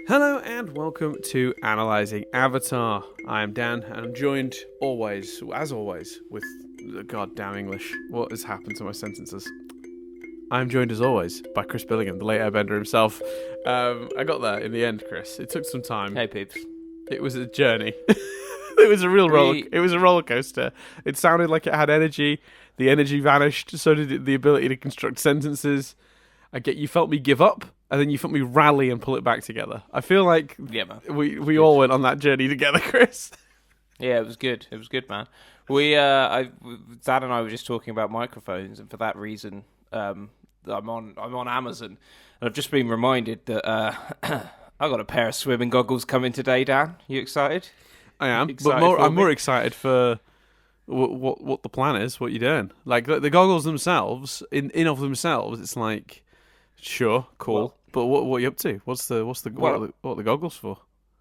Hello and welcome to Analysing Avatar. I am Dan and I'm joined as always, with the goddamn English. What has happened to my sentences? I'm joined as always by Chris Billingham, the late airbender himself. I got there in the end, Chris. It took some time. Hey peeps. It was a journey. It was a real roller coaster. It sounded like it had energy. The energy vanished. So did the ability to construct sentences. You felt me give up, and then you felt me rally and pull it back together. I feel like Man. we all went on that journey together, Chris. Yeah, it was good. It was good, man. Dad and I were just talking about microphones, and for that reason, I'm on Amazon, and I've just been reminded that I got a pair of swimming goggles coming today. Dan, you excited? I am, Excited but I'm me? more excited for what the plan is, what you're doing. Like the goggles themselves, in of themselves, it's like, sure, cool. Well, but what are you up to? What are the goggles for?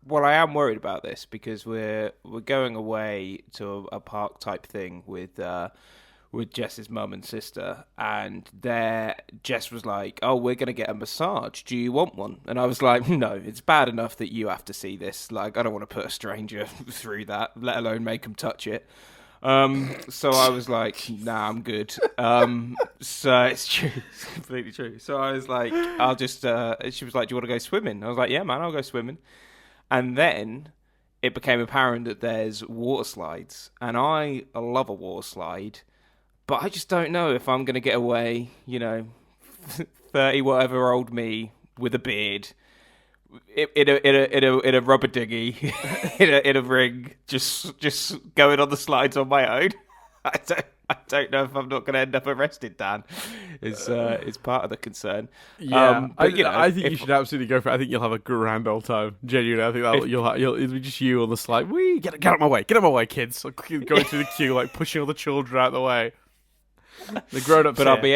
Well, I am worried about this because we're going away to a park type thing with Jess's mum and sister, and Jess was like, "Oh, we're gonna get a massage. Do you want one?" And I was like, "No, it's bad enough that you have to see this. Like, I don't want to put a stranger through that, let alone make them touch it." So I was like, "Nah, I'm good." So it's true, it's completely true. So I was like, "I'll just." She was like, "Do you want to go swimming?" I was like, "Yeah, man, I'll go swimming." And then it became apparent that there's water slides, and I love a water slide. But I just don't know if I'm going to get away, 30 whatever old me with a beard, in a rubber dinghy, in a ring, just going on the slides on my own. I don't know if I'm not going to end up arrested, Dan. Is part of the concern. Yeah, but, I think you should absolutely go for it. I think you'll have a grand old time. Genuinely, I think it'll be just you on the slide. Wee, get out of my way, kids! Like, going through the queue, like pushing all the children out of the way. The grown-ups, but I'll be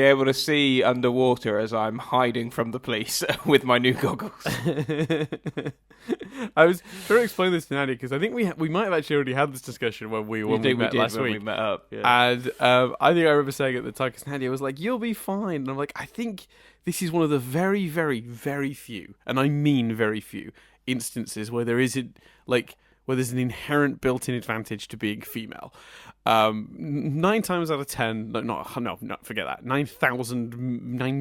able to see underwater as I'm hiding from the police with my new goggles. I was trying to explain this to Nadia because I think we might have actually already had this discussion when we met last week. We met up, yeah. And I think I remember saying at the time, because Nadia was like, "You'll be fine," and I'm like, I think this is one of the very, very, very few, and I mean very few, instances where there's an inherent built-in advantage to being female. 9 times out of 10, forget that. 9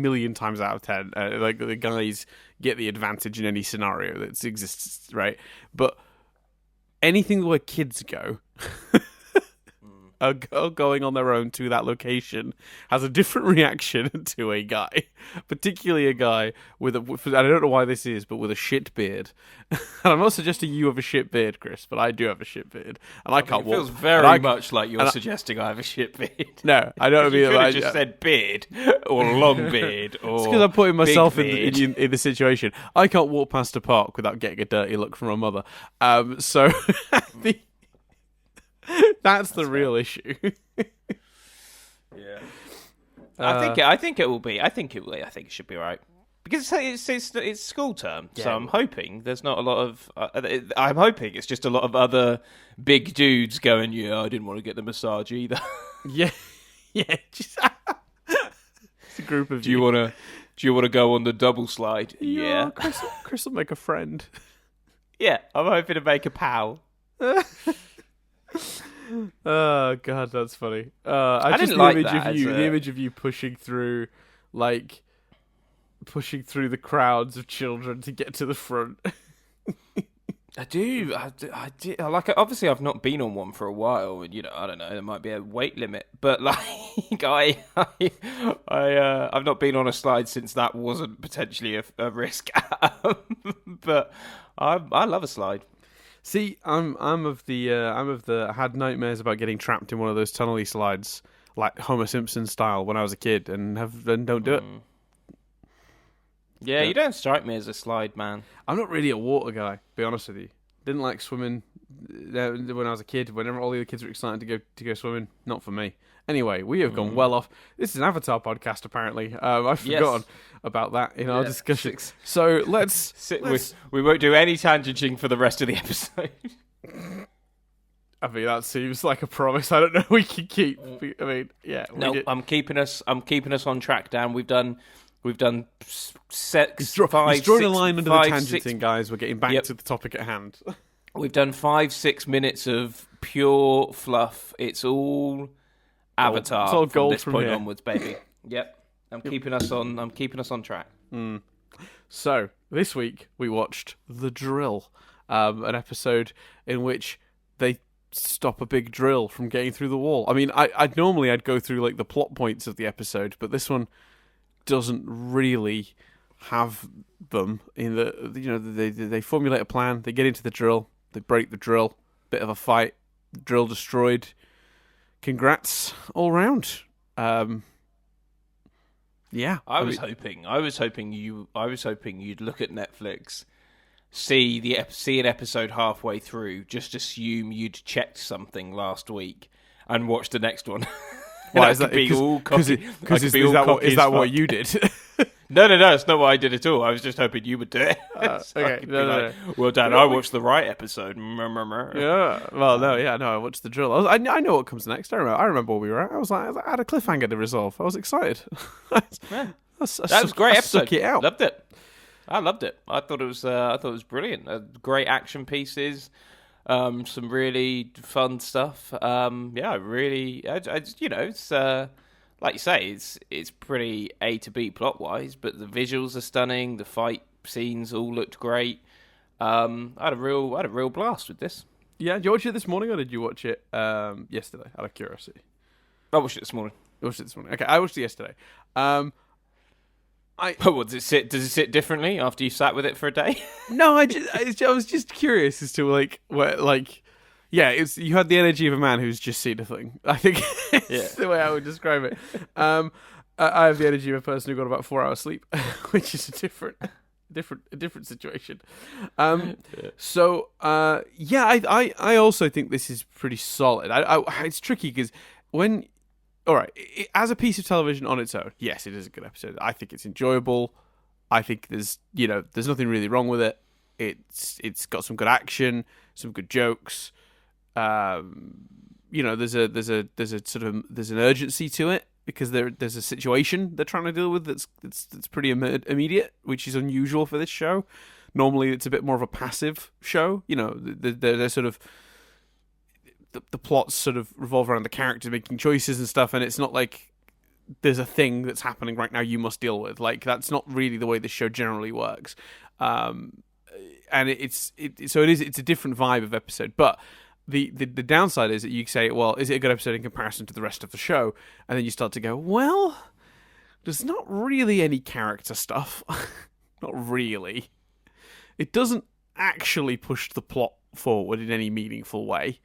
million times out of 10, the guys get the advantage in any scenario that exists, right? But anything where kids go, a girl going on their own to that location has a different reaction to a guy, particularly a guy with I don't know why this is, but with a shit beard. And I'm not suggesting you have a shit beard, Chris, but I do have a shit beard, and I can't walk. It feels very much like you're suggesting I have a shit beard. No, I don't mean you could have just said beard or long beard. Or it's because I'm putting myself in the situation. I can't walk past a park without getting a dirty look from my mother. So that's the real issue. Yeah, I think it will be. I think it should be all right because it's school term. Yeah. So I'm hoping there's not a lot of. I'm hoping it's just a lot of other big dudes going. Yeah, I didn't want to get the massage either. Yeah. Just, it's a group of. Do you want to go on the double slide? Yeah. Chris will make a friend. Yeah, I'm hoping to make a pal. Oh God, that's funny. I didn't like the image of you pushing through the crowds of children to get to the front. I do. Like, obviously, I've not been on one for a while, and I don't know. There might be a weight limit, but like, I've not been on a slide since that wasn't potentially a risk. But I love a slide. See, I had nightmares about getting trapped in one of those tunnely slides, like Homer Simpson style, when I was a kid, and don't do it. Yeah, you don't strike me as a slide man. I'm not really a water guy, to be honest with you. Didn't like swimming when I was a kid. Whenever all the other kids were excited to go swimming, not for me. Anyway, we have gone well off. This is an Avatar podcast, apparently. I've forgotten about that in our discussion. So let's... We won't do any tangenting for the rest of the episode. I mean, that seems like a promise I don't know we can keep. I mean, yeah. No, I'm keeping us on track, Dan. We've done We've done He's drawing a line under the tangenting, 6 guys. We're getting back Yep. to the topic at hand. We've done 5-6 minutes of pure fluff. It's all Avatar It's all from gold this from point here. onwards, baby. Yep. I'm keeping us on track. So, this week we watched The Drill, an episode in which they stop a big drill from getting through the wall. I mean, I'd normally go through like the plot points of the episode, but this one doesn't really have them in the, you know, they formulate a plan, they get into the drill, they break the drill, bit of a fight, drill destroyed. Congrats all round. Yeah, I was hoping you'd look at Netflix, see an episode halfway through, just assume you'd checked something last week, and watch the next one. Why is that? Because Is that what you did? No, it's not what I did at all. I was just hoping you would do it. So okay, I could be like, well, Dad, I watched the right episode. Yeah. Well, no. I watched the drill. I know what comes next. I remember where we were at. I had a cliffhanger to resolve. I was excited. That was a great episode. Suck it out. Loved it. I loved it. I thought it was brilliant. Great action pieces. Some really fun stuff. It's like you say, it's pretty A to B plot wise, but the visuals are stunning. The fight scenes all looked great. I had a real blast with this. Yeah, did you watch it this morning or did you watch it yesterday? Out of curiosity, I watched it this morning. I watched it this morning. Okay, I watched it yesterday. Does it sit differently after you sat with it for a day? No, I was just curious as to you had the energy of a man who's just seen a thing. I think it's the way I would describe it. I have the energy of a person who got about 4 hours sleep, which is a different situation. I also think this is pretty solid. It's tricky because as a piece of television on its own, yes, it is a good episode. I think it's enjoyable. I think there's nothing really wrong with it. It's got some good action, some good jokes. There's an urgency to it because there's a situation they're trying to deal with that's pretty immediate, which is unusual for this show. Normally, it's a bit more of a passive show. They're sort of the plots sort of revolve around the characters making choices and stuff, and it's not like there's a thing that's happening right now you must deal with. Like that's not really the way this show generally works. And it's a different vibe of episode, but. The downside is that you say, well, is it a good episode in comparison to the rest of the show? And then you start to go, well, there's not really any character stuff. Not really. It doesn't actually push the plot forward in any meaningful way.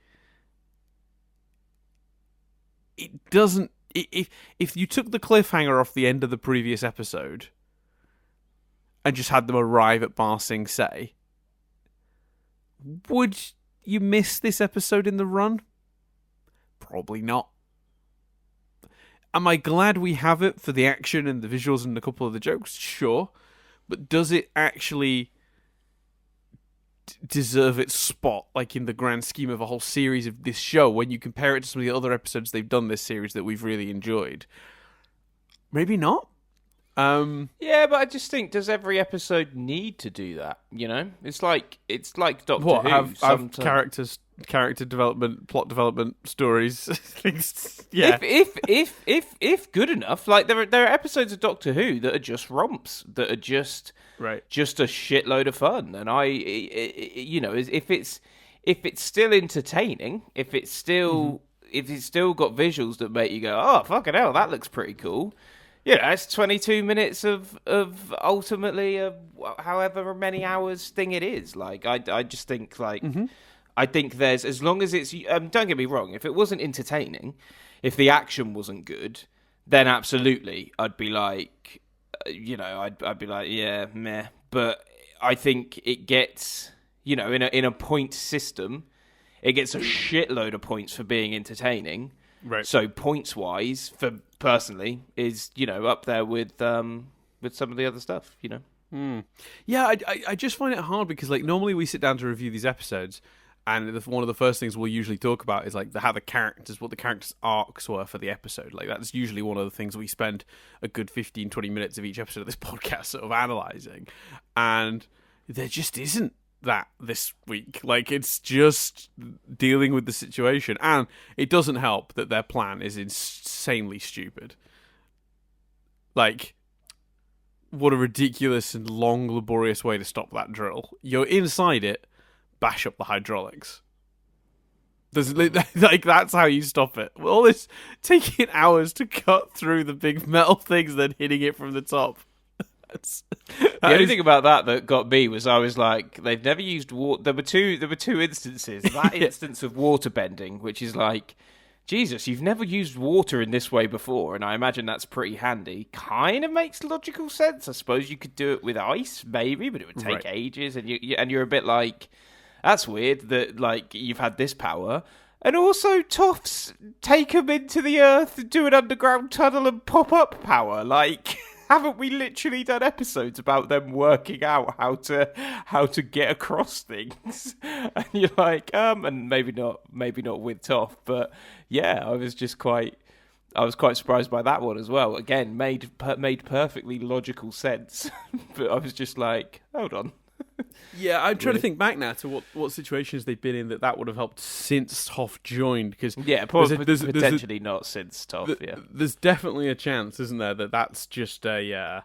It doesn't... If you took the cliffhanger off the end of the previous episode and just had them arrive at Ba Sing Se, would... you miss this episode in the run? Probably not. Am I glad we have it for the action and the visuals and a couple of the jokes? Sure. But does it actually deserve its spot, like in the grand scheme of a whole series of this show, when you compare it to some of the other episodes they've done this series that we've really enjoyed? Maybe not. Yeah, but I just think, does every episode need to do that? It's like Doctor Who. Have character development, plot development, stories, things. Yeah. If good enough, like there are episodes of Doctor Who that are just romps, that are just a shitload of fun, and if it's still entertaining, if it's still got visuals that make you go, oh fucking hell, that looks pretty cool. It's 22 minutes of ultimately however many hours thing it is. Like, I just think, I think there's, as long as it's, don't get me wrong, if it wasn't entertaining, if the action wasn't good, then absolutely, I'd be like, I'd be like, yeah, meh. But I think it gets, in a point system, it gets a shitload of points for being entertaining. Right. So points-wise, for personally, is up there with some of the other stuff. Yeah, I just find it hard because normally we sit down to review these episodes, And one of the first things we'll usually talk about is like what the characters' arcs were for the episode. Like that's usually one of the things we spend a good 15, 20 minutes of each episode of this podcast sort of analysing. And there just isn't that this week. Like it's just dealing with the situation. And it doesn't help that their plan is insanely stupid. Like, what a ridiculous and long, laborious way to stop that drill. You're inside it, bash up the hydraulics. That's how you stop it. All this taking hours to cut through the big metal things, then hitting it from the top. The only thing about that got me was I was like, they've never used water. There were two instances. That instance of water bending, which is like, Jesus, you've never used water in this way before, and I imagine that's pretty handy. Kind of makes logical sense. I suppose you could do it with ice, maybe, but it would take ages, and you're a bit like, that's weird that like you've had this power. And also, Toffs take them into the earth, do an underground tunnel, and pop up power. Like, haven't we literally done episodes about them working out how to get across things? And you're like, and maybe not with Toff, but yeah, I was quite surprised by that one as well. Again, made perfectly logical sense, but I was just like, hold on. Yeah, I'm trying to think back now to what situations they've been in that would have helped since Toff joined. Because potentially not since Toff. Yeah, there's definitely a chance, isn't there, that's just a,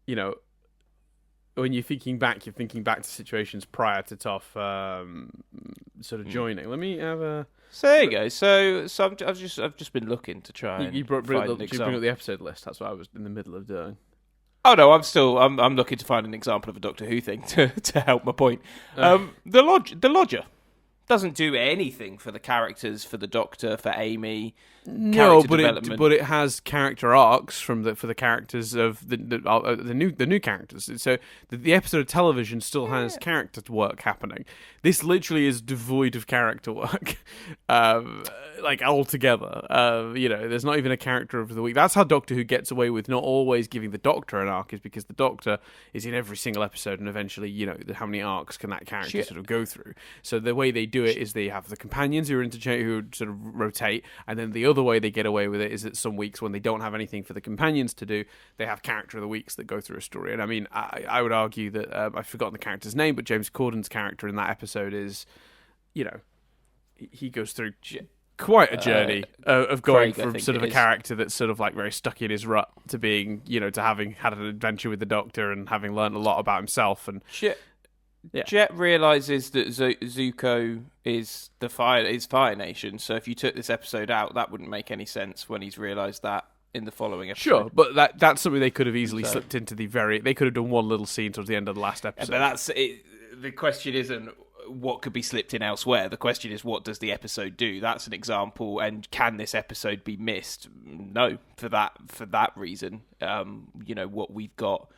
when you're thinking back to situations prior to Toff sort of joining. Let me have a. So there you go. So I've just been looking to try. You bring up the episode list. That's what I was in the middle of doing. Oh no, I'm looking to find an example of a Doctor Who thing to help my point. The Lodger doesn't do anything for the characters, for the Doctor, for Amy. No, but it has character arcs for the characters of the new characters. So the episode of television still has character work happening. This literally is devoid of character work, like altogether. There's not even a character of the week. That's how Doctor Who gets away with not always giving the Doctor an arc, is because the Doctor is in every single episode, and eventually, how many arcs can that character sort of go through? So the way they do it is they have the companions who sort of rotate, and then the other way they get away with it is that some weeks when they don't have anything for the companions to do, they have character of the weeks that go through a story. And I mean, I would argue that I've forgotten the character's name, but James Corden's character in that episode is, he goes through quite a journey of going from sort of a character that's sort of like very stuck in his rut to being, to having had an adventure with the Doctor and having learned a lot about himself. And Jet realizes that Zuko is Fire Nation. So if you took this episode out, that wouldn't make any sense when he's realized that in the following episode. Sure, but that's something they could have easily slipped into they could have done one little scene towards the end of the last episode. But that's it. The question isn't what could be slipped in elsewhere. The question is, what does the episode do? That's an example. And can this episode be missed? No, for that reason. What we've got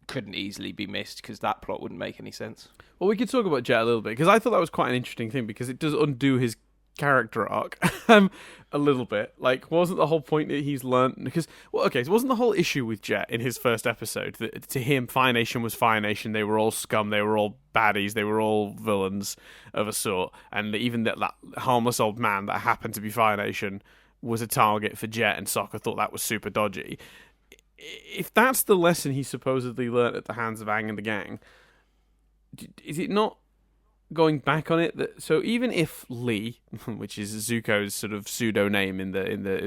couldn't easily be missed because that plot wouldn't make any sense. Well, we could talk about Jet a little bit, because I thought that was quite an interesting thing, because it does undo his character arc a little bit. Like, wasn't the whole point that he's learned? Because, so wasn't the whole issue with Jet in his first episode that to him Fire Nation was Fire Nation? They were all scum, they were all baddies, they were all villains of a sort, and even that harmless old man that happened to be Fire Nation was a target for Jet, and Sokka thought that was super dodgy. If that's the lesson he supposedly learnt at the hands of Aang and the gang, is it not going back on it? So even if Lee, which is Zuko's sort of pseudo name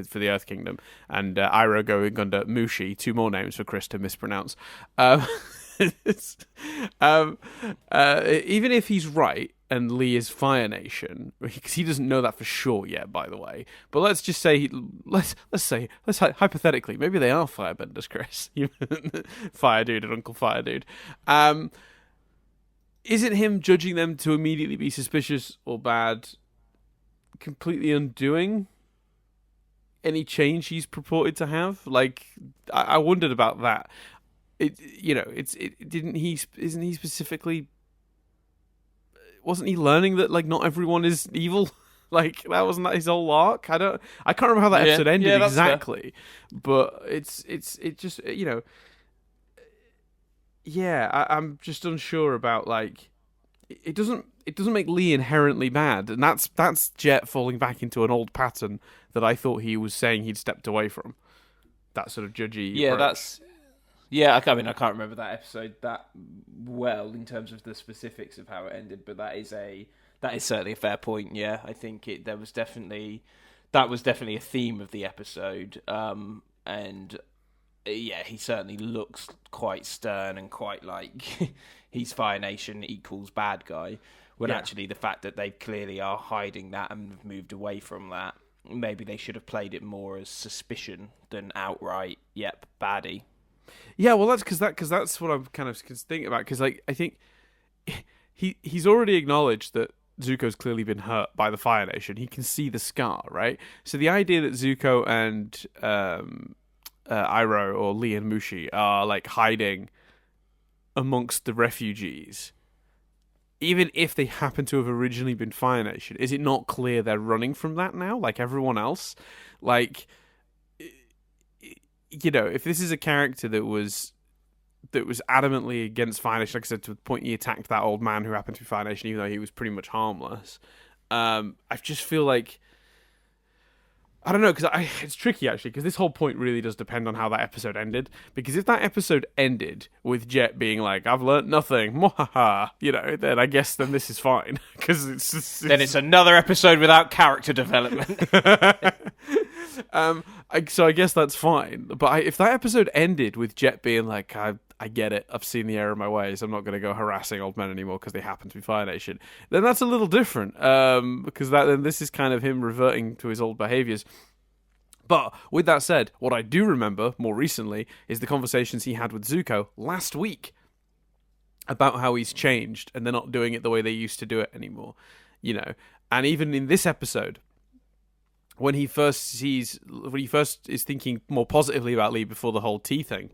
for the Earth Kingdom, and Iroh going under Mushi, two more names for Chris to mispronounce, even if he's right and Lee is Fire Nation, because he doesn't know that for sure yet, by the way. But let's just say, let's hypothetically, maybe they are firebenders, Chris. Fire Dude and Uncle Fire Dude. Isn't him judging them to immediately be suspicious or bad completely undoing any change he's purported to have? Like, I wondered about that. Isn't he specifically? Wasn't he learning that like not everyone is evil? Like that wasn't that his whole arc? I can't remember how that episode ended exactly, but it just I'm just unsure about like it doesn't make Lee inherently bad, and that's Jet falling back into an old pattern that I thought he was saying he'd stepped away from. That sort of judgy. Yeah, approach. I mean, I can't remember that episode that well in terms of the specifics of how it ended, but that is certainly a fair point. Yeah, I think that was definitely a theme of the episode, and yeah, he certainly looks quite stern and quite like he's Fire Nation equals bad guy. When actually the fact that they clearly are hiding that and have moved away from that, maybe they should have played it more as suspicion than outright, yep, baddie. Yeah, well, that's that's what I'm kind of thinking about, because like I think he's already acknowledged that Zuko's clearly been hurt by the Fire Nation. He can see the scar, right? So the idea that Zuko and Iroh or Lee and Mushi are like hiding amongst the refugees, even if they happen to have originally been Fire Nation, is it not clear they're running from that now, like everyone else? Like, you know, if this is a character that was adamantly against Fire Nation, like I said, to the point he attacked that old man who happened to be Fire Nation, even though he was pretty much harmless, I just feel like, I don't know, because it's tricky, actually, because this whole point really does depend on how that episode ended. Because if that episode ended with Jet being like, I've learnt nothing, mwahaha, you know, then I guess then this is fine. Because then it's another episode without character development. So I guess that's fine. But if that episode ended with Jet being like, I get it, I've seen the error of my ways, I'm not going to go harassing old men anymore because they happen to be Fire Nation, then that's a little different, because then this is kind of him reverting to his old behaviours. But with that said, what I do remember more recently is the conversations he had with Zuko last week about how he's changed and they're not doing it the way they used to do it anymore, you know. And even in this episode, when he first is thinking more positively about Lee before the whole tea thing,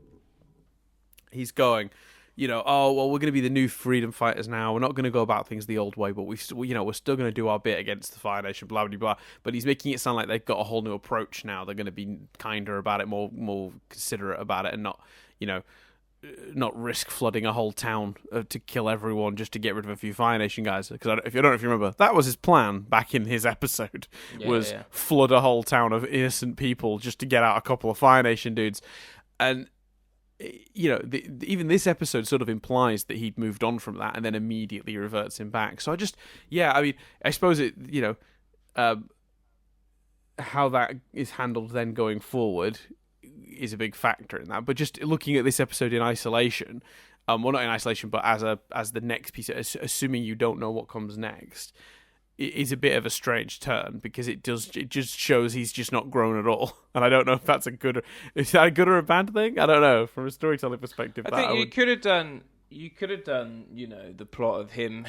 he's going, you know, oh, well, we're going to be the new freedom fighters now. We're not going to go about things the old way, but we're still going to do our bit against the Fire Nation, blah, blah, blah. But he's making it sound like they've got a whole new approach now. They're going to be kinder about it, more considerate about it, and not, you know, not risk flooding a whole town to kill everyone just to get rid of a few Fire Nation guys. Because if you remember, that was his plan back in his episode, flood a whole town of innocent people just to get out a couple of Fire Nation dudes. And you know, even this episode sort of implies that he'd moved on from that and then immediately reverts him back. So I mean, I suppose it, you know, how that is handled then going forward is a big factor in that. But just looking at this episode in isolation, well, not in isolation, but as the next piece, assuming you don't know what comes next, is a bit of a strange turn, because it just shows he's just not grown at all. And I don't know if that's is that a good or a bad thing? I don't know. From a storytelling perspective, I think you could have done, you know, the plot of him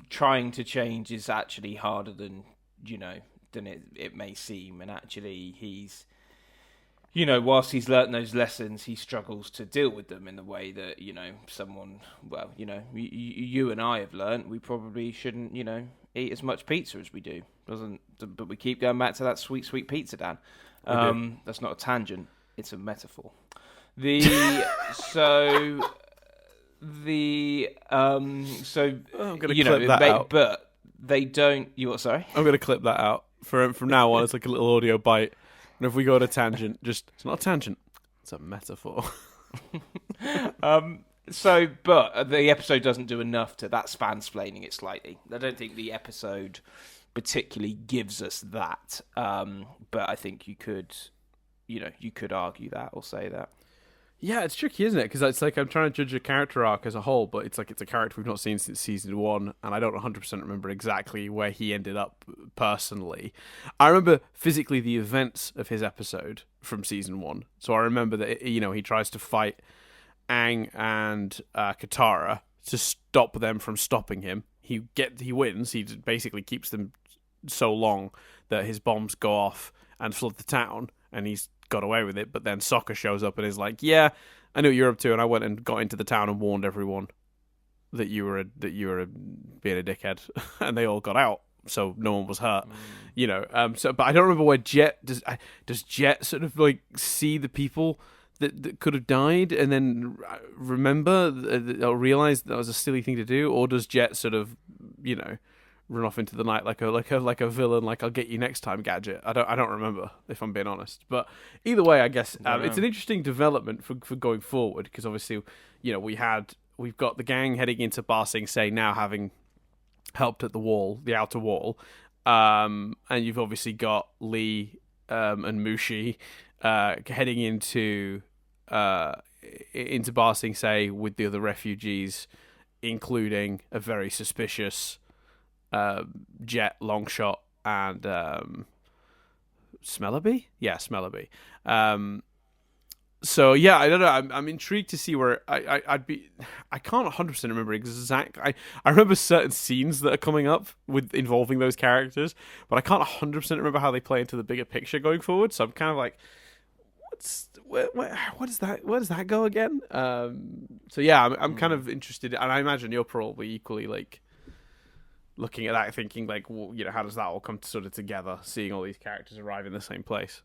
trying to change is actually harder than, you know, than it may seem. And actually he's, you know, whilst he's learnt those lessons, he struggles to deal with them in the way that, you know, someone, well, you know, you and I have learnt we probably shouldn't, you know, eat as much pizza as we do. But we keep going back to that sweet, sweet pizza, Dan. That's not a tangent; it's a metaphor. So I'm going to clip that out. But they don't. You what? Sorry, I'm going to clip that out from now on. It's like a little audio bite. And if we go on a tangent, it's not a tangent, it's a metaphor. But the episode doesn't do enough to, that's fansplaining it slightly. I don't think the episode particularly gives us that. But I think you could argue that or say that. Yeah, it's tricky, isn't it? Because it's like I'm trying to judge a character arc as a whole, but it's like it's a character we've not seen since season 1, and I don't 100% remember exactly where he ended up personally. I remember physically the events of his episode from season 1, so I remember that, you know, he tries to fight Aang and Katara to stop them from stopping him. He wins. He basically keeps them so long that his bombs go off and flood the town, and he's got away with it. But then Sokka shows up and is like, yeah, I knew what you're up to, and I went and got into the town and warned everyone that you were being a dickhead. And they all got out, so no one was hurt. You know, but I don't remember where Jet does Jet sort of like see the people that could have died and then remember or realize that was a silly thing to do, or does Jet sort of, run off into the night like a villain, like I'll get you next time, Gadget? I don't remember, if I'm being honest. But either way, I guess it's an interesting development for going forward, because obviously, we've got the gang heading into Ba Sing Se now, having helped at the outer wall, and you've obviously got Lee and Mushi heading into Ba Sing Se with the other refugees, including a very suspicious Jet, Longshot, and Smellerby? Yeah, Smellerby. So yeah, I don't know. I'm intrigued to see where I'd be. I can't 100% remember exactly. I remember certain scenes that are coming up with involving those characters, but I can't 100% remember how they play into the bigger picture going forward. So I'm kind of like, what is that? Where does that go again? So yeah, I'm kind of interested, and I imagine you're probably equally like looking at that, thinking like, well, how does that all come sort of together? Seeing all these characters arrive in the same place.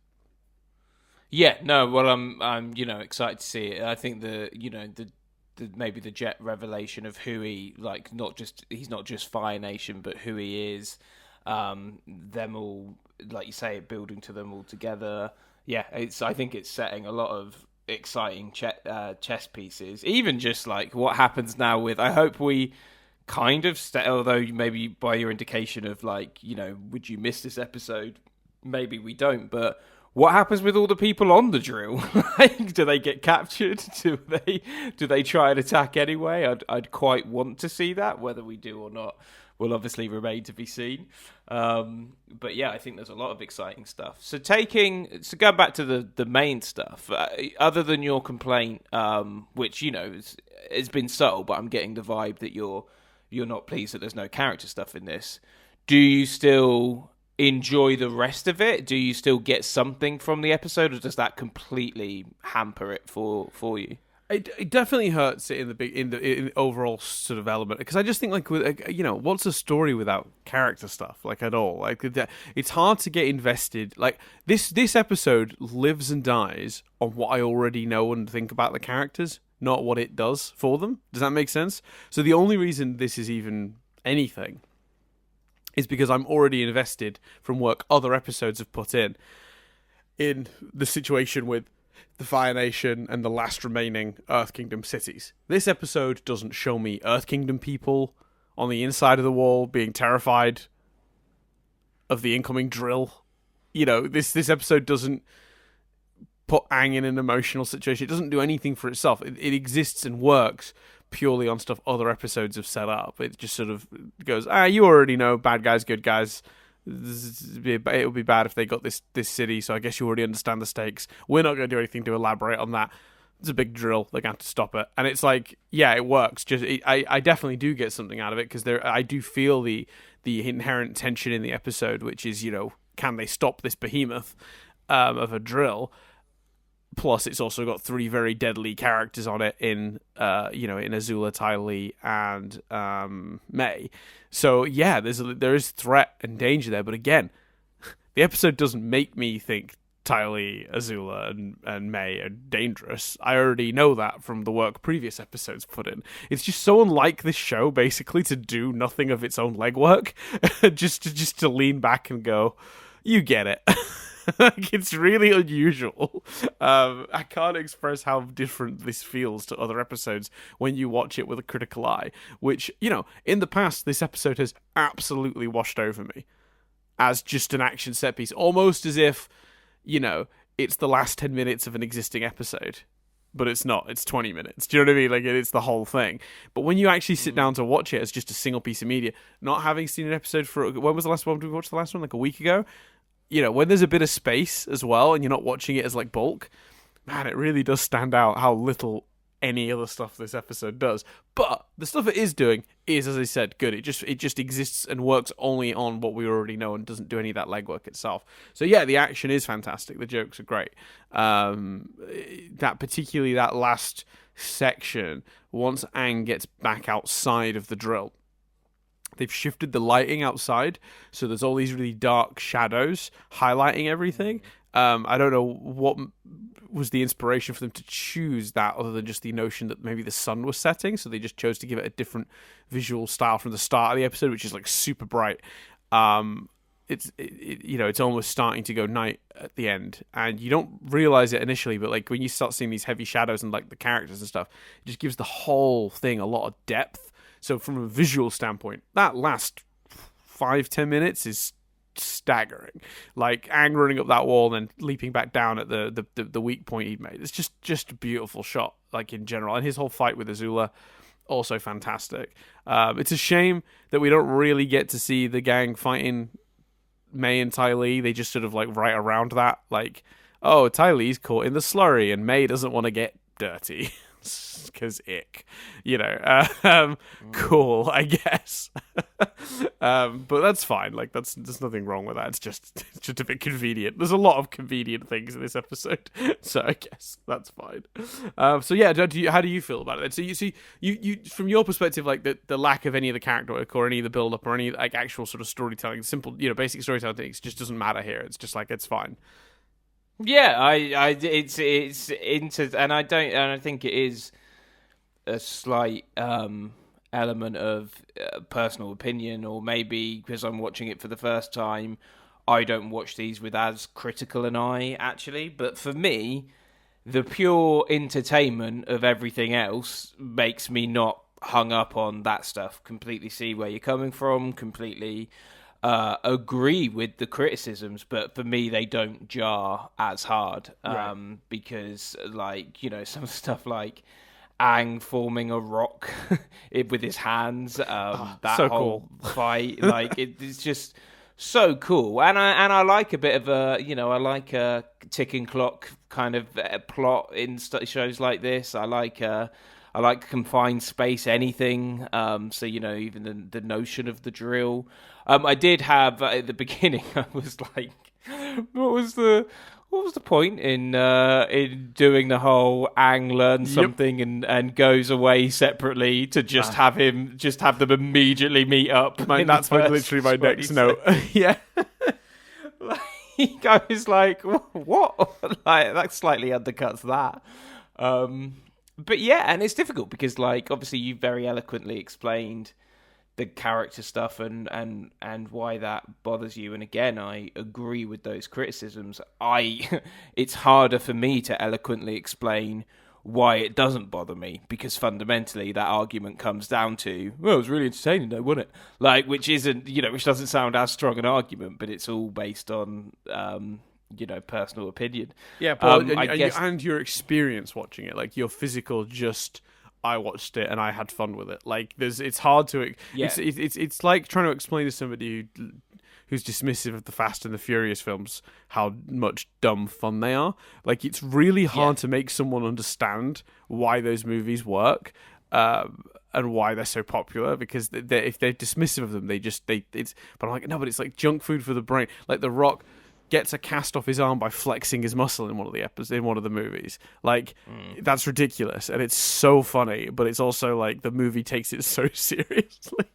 Yeah, no, well, I'm excited to see it. I think the maybe the Jet revelation of who he's not just Fire Nation, but who he is. Them all, like you say, building to them all together. Yeah, I think it's setting a lot of exciting chess pieces. Even just like what happens now with. I hope we kind of although maybe by your indication of like, would you miss this episode? Maybe we don't, but what happens with all the people on the drill? Like, do they get captured? Do they try and attack anyway? I'd quite want to see that. Whether we do or not will obviously remain to be seen. But yeah, I think there's a lot of exciting stuff. So going back to the main stuff, other than your complaint, which has been subtle, but I'm getting the vibe that you're not pleased that there's no character stuff in this. Do you still enjoy the rest of it? Do you still get something from the episode, or does that completely hamper it for you? It definitely hurts it in the overall sort of element, because I just think like what's a story without character stuff, like, at all? Like, it's hard to get invested. Like this episode lives and dies on what I already know and think about the characters, not what it does for them. Does that make sense? So the only reason this is even anything is because I'm already invested from work other episodes have put in the situation with the Fire Nation and the last remaining Earth Kingdom cities. This episode doesn't show me Earth Kingdom people on the inside of the wall being terrified of the incoming drill. This episode doesn't put Aang in an emotional situation. It doesn't do anything for itself. It exists and works purely on stuff other episodes have set up. It just sort of goes, you already know, bad guys, good guys. It would be bad if they got this city, so I guess you already understand the stakes. We're not going to do anything to elaborate on that. It's a big drill. They're going to have to stop it. And it's like, yeah, it works. I definitely do get something out of it, because I do feel the inherent tension in the episode, which is, can they stop this behemoth of a drill? Plus, it's also got three very deadly characters on it in Azula, Ty Lee, and May. So yeah, there is threat and danger there. But again, the episode doesn't make me think Ty Lee, Azula, and May are dangerous. I already know that from the work previous episodes put in. It's just so unlike this show, basically, to do nothing of its own legwork, just to lean back and go, "You get it." Like, it's really unusual. I can't express how different this feels to other episodes when you watch it with a critical eye, which, in the past, this episode has absolutely washed over me as just an action set piece, almost as if, it's the last 10 minutes of an existing episode. But it's not. It's 20 minutes. Do you know what I mean? Like, it's the whole thing. But when you actually sit down to watch it as just a single piece of media, not having seen an episode when was the last one? Did we watch the last one? Like a week ago? When there's a bit of space as well and you're not watching it as like bulk, man, it really does stand out how little any other stuff this episode does. But the stuff it is doing is, as I said, good. It just exists and works only on what we already know and doesn't do any of that legwork itself. So yeah, the action is fantastic. The jokes are great. That last section, once Aang gets back outside of the drill, they've shifted the lighting outside, so there's all these really dark shadows highlighting everything. I don't know what was the inspiration for them to choose that, other than just the notion that maybe the sun was setting, so they just chose to give it a different visual style from the start of the episode, which is like super bright. It's almost starting to go night at the end, and you don't realize it initially, but like when you start seeing these heavy shadows and like the characters and stuff, it just gives the whole thing a lot of depth. So from a visual standpoint, that last 5-10 minutes is staggering. Like Aang running up that wall and then leaping back down at the weak point he'd made. It's just a beautiful shot, like in general. And his whole fight with Azula, also fantastic. It's a shame that we don't really get to see the gang fighting May and Ty Lee. They just sort of like right around that. Like, oh, Ty Lee's caught in the slurry and May doesn't want to get dirty. Because ick, cool, I guess. But that's fine. Like there's nothing wrong with that. It's just a bit convenient. There's a lot of convenient things in this episode, so I guess that's fine. So yeah, how do you feel about it? So you see, you from your perspective, like the lack of any of the character work or any of the build up or any like actual sort of storytelling, simple, basic storytelling things just doesn't matter here. It's just like it's fine. Yeah, it's and I think it is a slight element of personal opinion, or maybe because I'm watching it for the first time, I don't watch these with as critical an eye, actually. But for me, the pure entertainment of everything else makes me not hung up on that stuff. Completely see where you're coming from, completely agree with the criticisms, but for me they don't jar as hard, right. Because like some stuff like Aang forming a rock with his hands, that so whole cool. fight, like it's just so cool, and I like a bit of a I like a ticking clock kind of plot in shows like this. I like confined space anything. So even the notion of the drill. I did have at the beginning. I was like, what was the point in doing the whole Aang learn something and goes away sepapply to just have them immediately meet up? Man, that's literally my next note. Yeah. I was like, what? Like that slightly undercuts that. But yeah, and it's difficult because, like, obviously you very eloquently explained the character stuff and why that bothers you. And again, I agree with those criticisms. It's harder for me to eloquently explain why it doesn't bother me, because fundamentally that argument comes down to, well, it was really entertaining though, wasn't it? Like, which doesn't sound as strong an argument, but it's all based on personal opinion. Yeah, but and your experience watching it, like your physical just, I watched it and I had fun with it. Like it's hard to, it's like trying to explain to somebody who's dismissive of the Fast and the Furious films how much dumb fun they are. Like it's really hard to make someone understand why those movies work. And why they're so popular, because if they're dismissive of them, but I'm like, no, but it's like junk food for the brain. Like The Rock gets a cast off his arm by flexing his muscle in one of the episodes, in one of the movies. Like that's ridiculous, and it's so funny, but it's also like the movie takes it so seriously.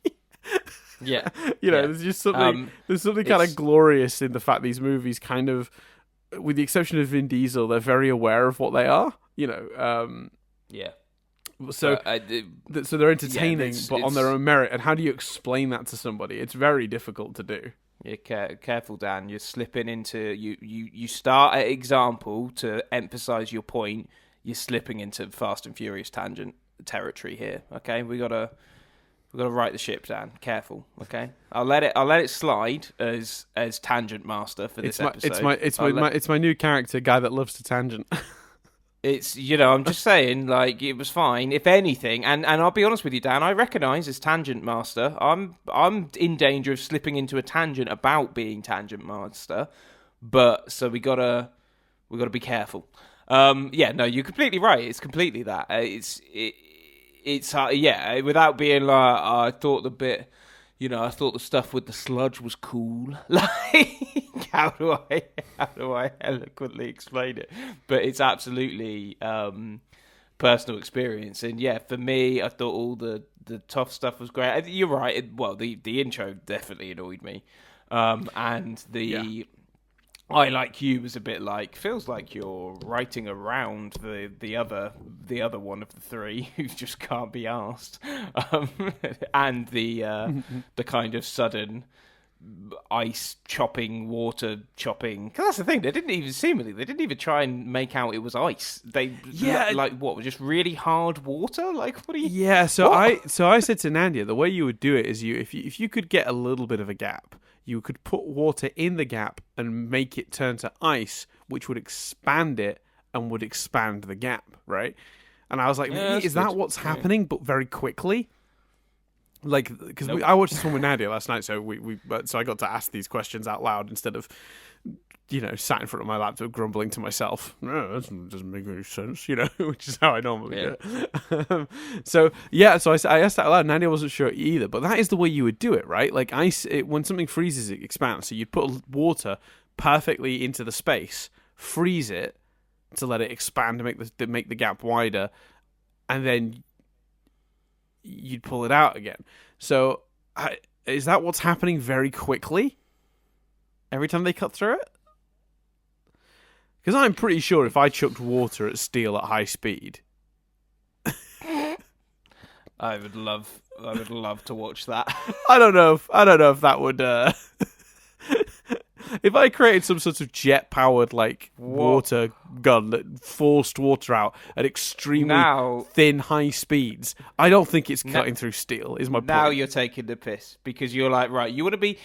Yeah, there's just something. There's something kind of glorious in the fact these movies kind of, with the exception of Vin Diesel, they're very aware of what they are. So they're entertaining, but on their own merit. And how do you explain that to somebody? It's very difficult to do. Yeah, careful, Dan. You're slipping into you start at example to emphasize your point. You're slipping into Fast and Furious tangent territory here. Okay, we gotta right the ship, Dan. Careful. Okay, I'll let it slide as tangent master for this episode. It's my new character, guy that loves to tangent. It's, I'm just saying, like, it was fine, if anything, and I'll be honest with you, Dan, I recognise as Tangent Master, I'm in danger of slipping into a tangent about being Tangent Master, but, so we gotta be careful. You're completely right, it's completely that. It's without being like, I thought the bit, I thought the stuff with the sludge was cool. Like, how do I eloquently explain it? But it's absolutely personal experience. And yeah, for me, I thought all the tough stuff was great. You're right. The intro definitely annoyed me, and the I Like You was a bit like, feels like you're writing around the other one of the three who just can't be asked, and the kind of sudden ice chopping, water chopping. Because that's the thing, they didn't even try and make out it was ice. They like what, just really hard water? Like, what do you? Yeah, so I said to Nandia, the way you would do it is if you could get a little bit of a gap, you could put water in the gap and make it turn to ice, which would expand it and would expand the gap, right? And I was like, is that what's happening? But very quickly. Like, because I watched this one with Nadia last night, so so I got to ask these questions out loud instead of, sat in front of my laptop grumbling to myself. No, that doesn't make any sense, which is how I normally do it. So I asked that out loud. Nadia wasn't sure either, but that is the way you would do it, right? Like ice, when something freezes, it expands. So you'd put water perfectly into the space, freeze it to let it expand to make the gap wider, and then you'd pull it out again. So is that what's happening very quickly every time they cut through it? Because I'm pretty sure if I chucked water at steel at high speed, I would love to watch that. I don't know if that would if I created some sort of jet-powered, water gun that forced water out at extremely thin, high speeds, I don't think it's cutting through steel, is my point. Now you're taking the piss, because you're like, right, you want to be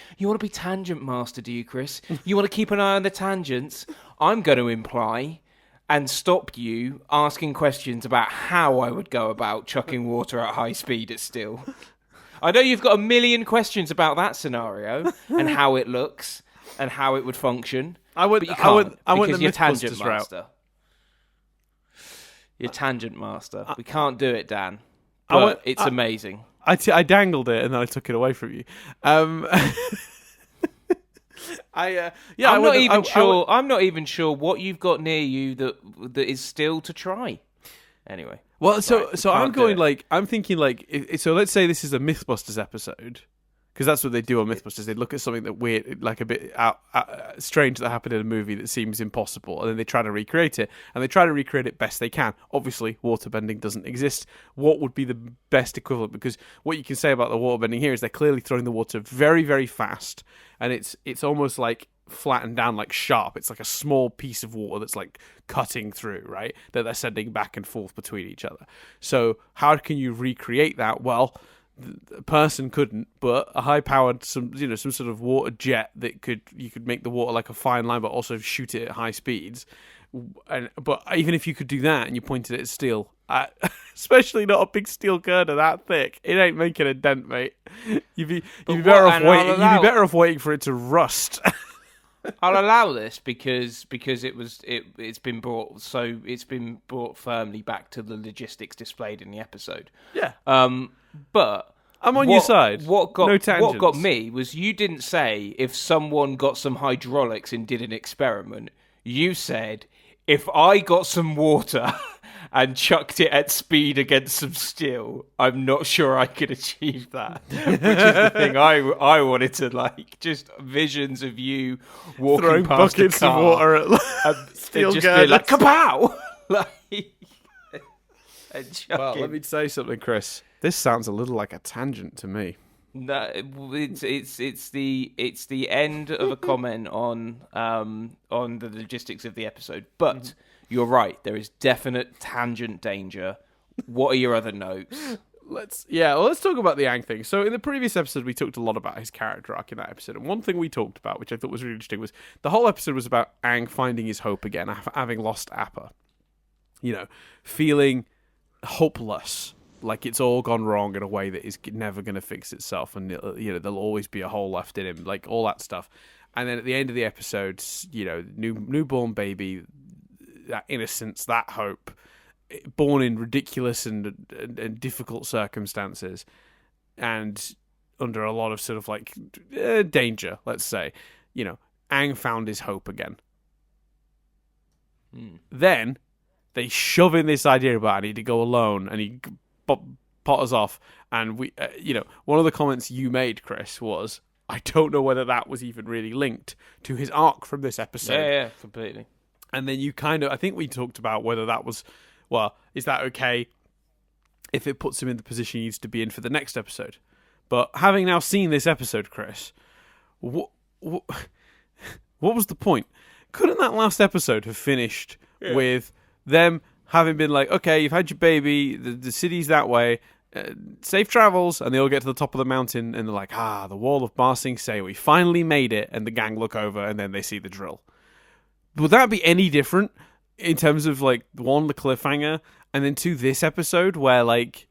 tangent master, do you, Chris? You want to keep an eye on the tangents? I'm going to imply and stop you asking questions about how I would go about chucking water at high speed at steel. I know you've got a million questions about that scenario and how it looks and how it would function. I went because you're tangent Mythbusters master. route. You're tangent master. We can't do it, Dan. But it's amazing. I dangled it and then I took it away from you. I'm not even sure what you've got near you that is still to try. Anyway. Well, so I'm going I'm thinking so let's say this is a Mythbusters episode. Because that's what they do on Mythbusters. They look at something that weird, like a bit strange that happened in a movie that seems impossible, and then they try to recreate it, and they try to recreate it best they can. Obviously, waterbending doesn't exist. What would be the best equivalent? Because what you can say about the waterbending here is they're clearly throwing the water very, very fast, and it's almost like flattened down, like sharp. It's like a small piece of water that's like cutting through, right? That they're sending back and forth between each other. So how can you recreate that? Well, the person couldn't, but a high-powered some sort of water jet that you could make the water like a fine line, but also shoot it at high speeds. But even if you could do that and you pointed it at steel, especially not a big steel girder that thick, it ain't making a dent, mate. You'd be better off waiting for it to rust. I'll allow this because it's been brought firmly back to the logistics displayed in the episode. Yeah. But I'm on your side. What got got me was you didn't say if someone got some hydraulics and did an experiment. You said if I got some water and chucked it at speed against some steel, I'm not sure I could achieve that. Which is the thing I wanted to just visions of you walking throwing past buckets a car of water at steel just girders. be like kapow. Well, let me say something, Chris. This sounds a little like a tangent to me. No, it's the end of a comment on the logistics of the episode. But you're right. There is definite tangent danger. What are your other notes? Let's talk about the Aang thing. So in the previous episode, we talked a lot about his character arc in that episode. And one thing we talked about, which I thought was really interesting, was the whole episode was about Aang finding his hope again, having lost Appa. Feeling hopeless, like it's all gone wrong in a way that is never going to fix itself, and there'll always be a hole left in him, like all that stuff. And then at the end of the episode, newborn baby, that innocence, that hope, born in ridiculous and difficult circumstances, and under a lot of sort of danger, let's say, Aang found his hope again. Then they shove in this idea about I need to go alone, and he potters off. And we, one of the comments you made, Chris, was, I don't know whether that was even really linked to his arc from this episode. Yeah, completely. And then you I think we talked about whether that was, well, is that okay if it puts him in the position he needs to be in for the next episode? But having now seen this episode, Chris, what was the point? Couldn't that last episode have finished with them having been like, okay, you've had your baby, the city's that way, safe travels, and they all get to the top of the mountain, and they're like, the wall of Ba Sing Se, we finally made it, and the gang look over, and then they see the drill. Would that be any different in terms of, like, one, the cliffhanger, and then two, this episode, where, like,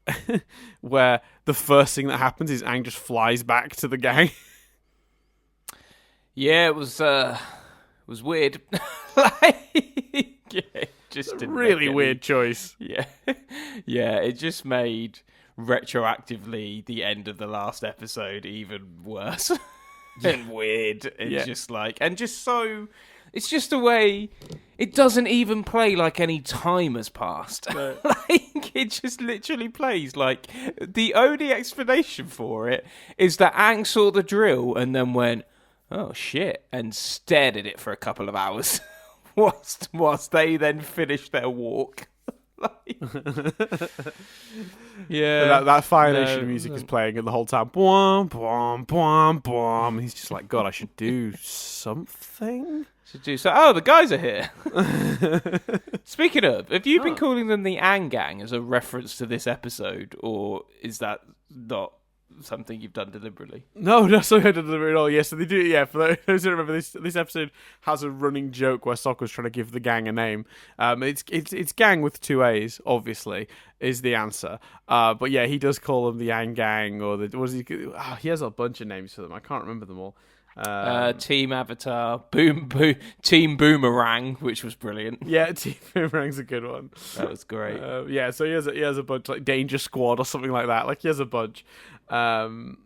where the first thing that happens is Aang just flies back to the gang? Yeah, it was weird. Just a really weird choice. Yeah, yeah, it just made retroactively the end of the last episode even worse and weird. It's just like, and just so, it's just a way. It doesn't even play like any time has passed. No. Like, it just literally plays like the only explanation for it is that Aang saw the drill and then went, oh shit, and stared at it for a couple of hours whilst they then finished their walk. Yeah, that Fire Nation music is playing, and the whole time, boom, boom, boom, boom. He's just like, God, I should do something. Oh, the guys are here. Speaking of, have you been calling them the Aang Gang as a reference to this episode, or is that not something you've done deliberately? No, not something I did deliberately at all. Yes, so they do. Yeah, for those who remember, this episode has a running joke where Sokka's trying to give the gang a name. It's gang with two A's. Obviously, is the answer. But yeah, he does call them the Yang Gang, or the what is he? He has a bunch of names for them. I can't remember them all. Team Avatar, Team Boomerang, which was brilliant. Yeah, Team Boomerang's a good one. That was great. Yeah, so he has a bunch, like Danger Squad or something like that. Like, he has a bunch. Because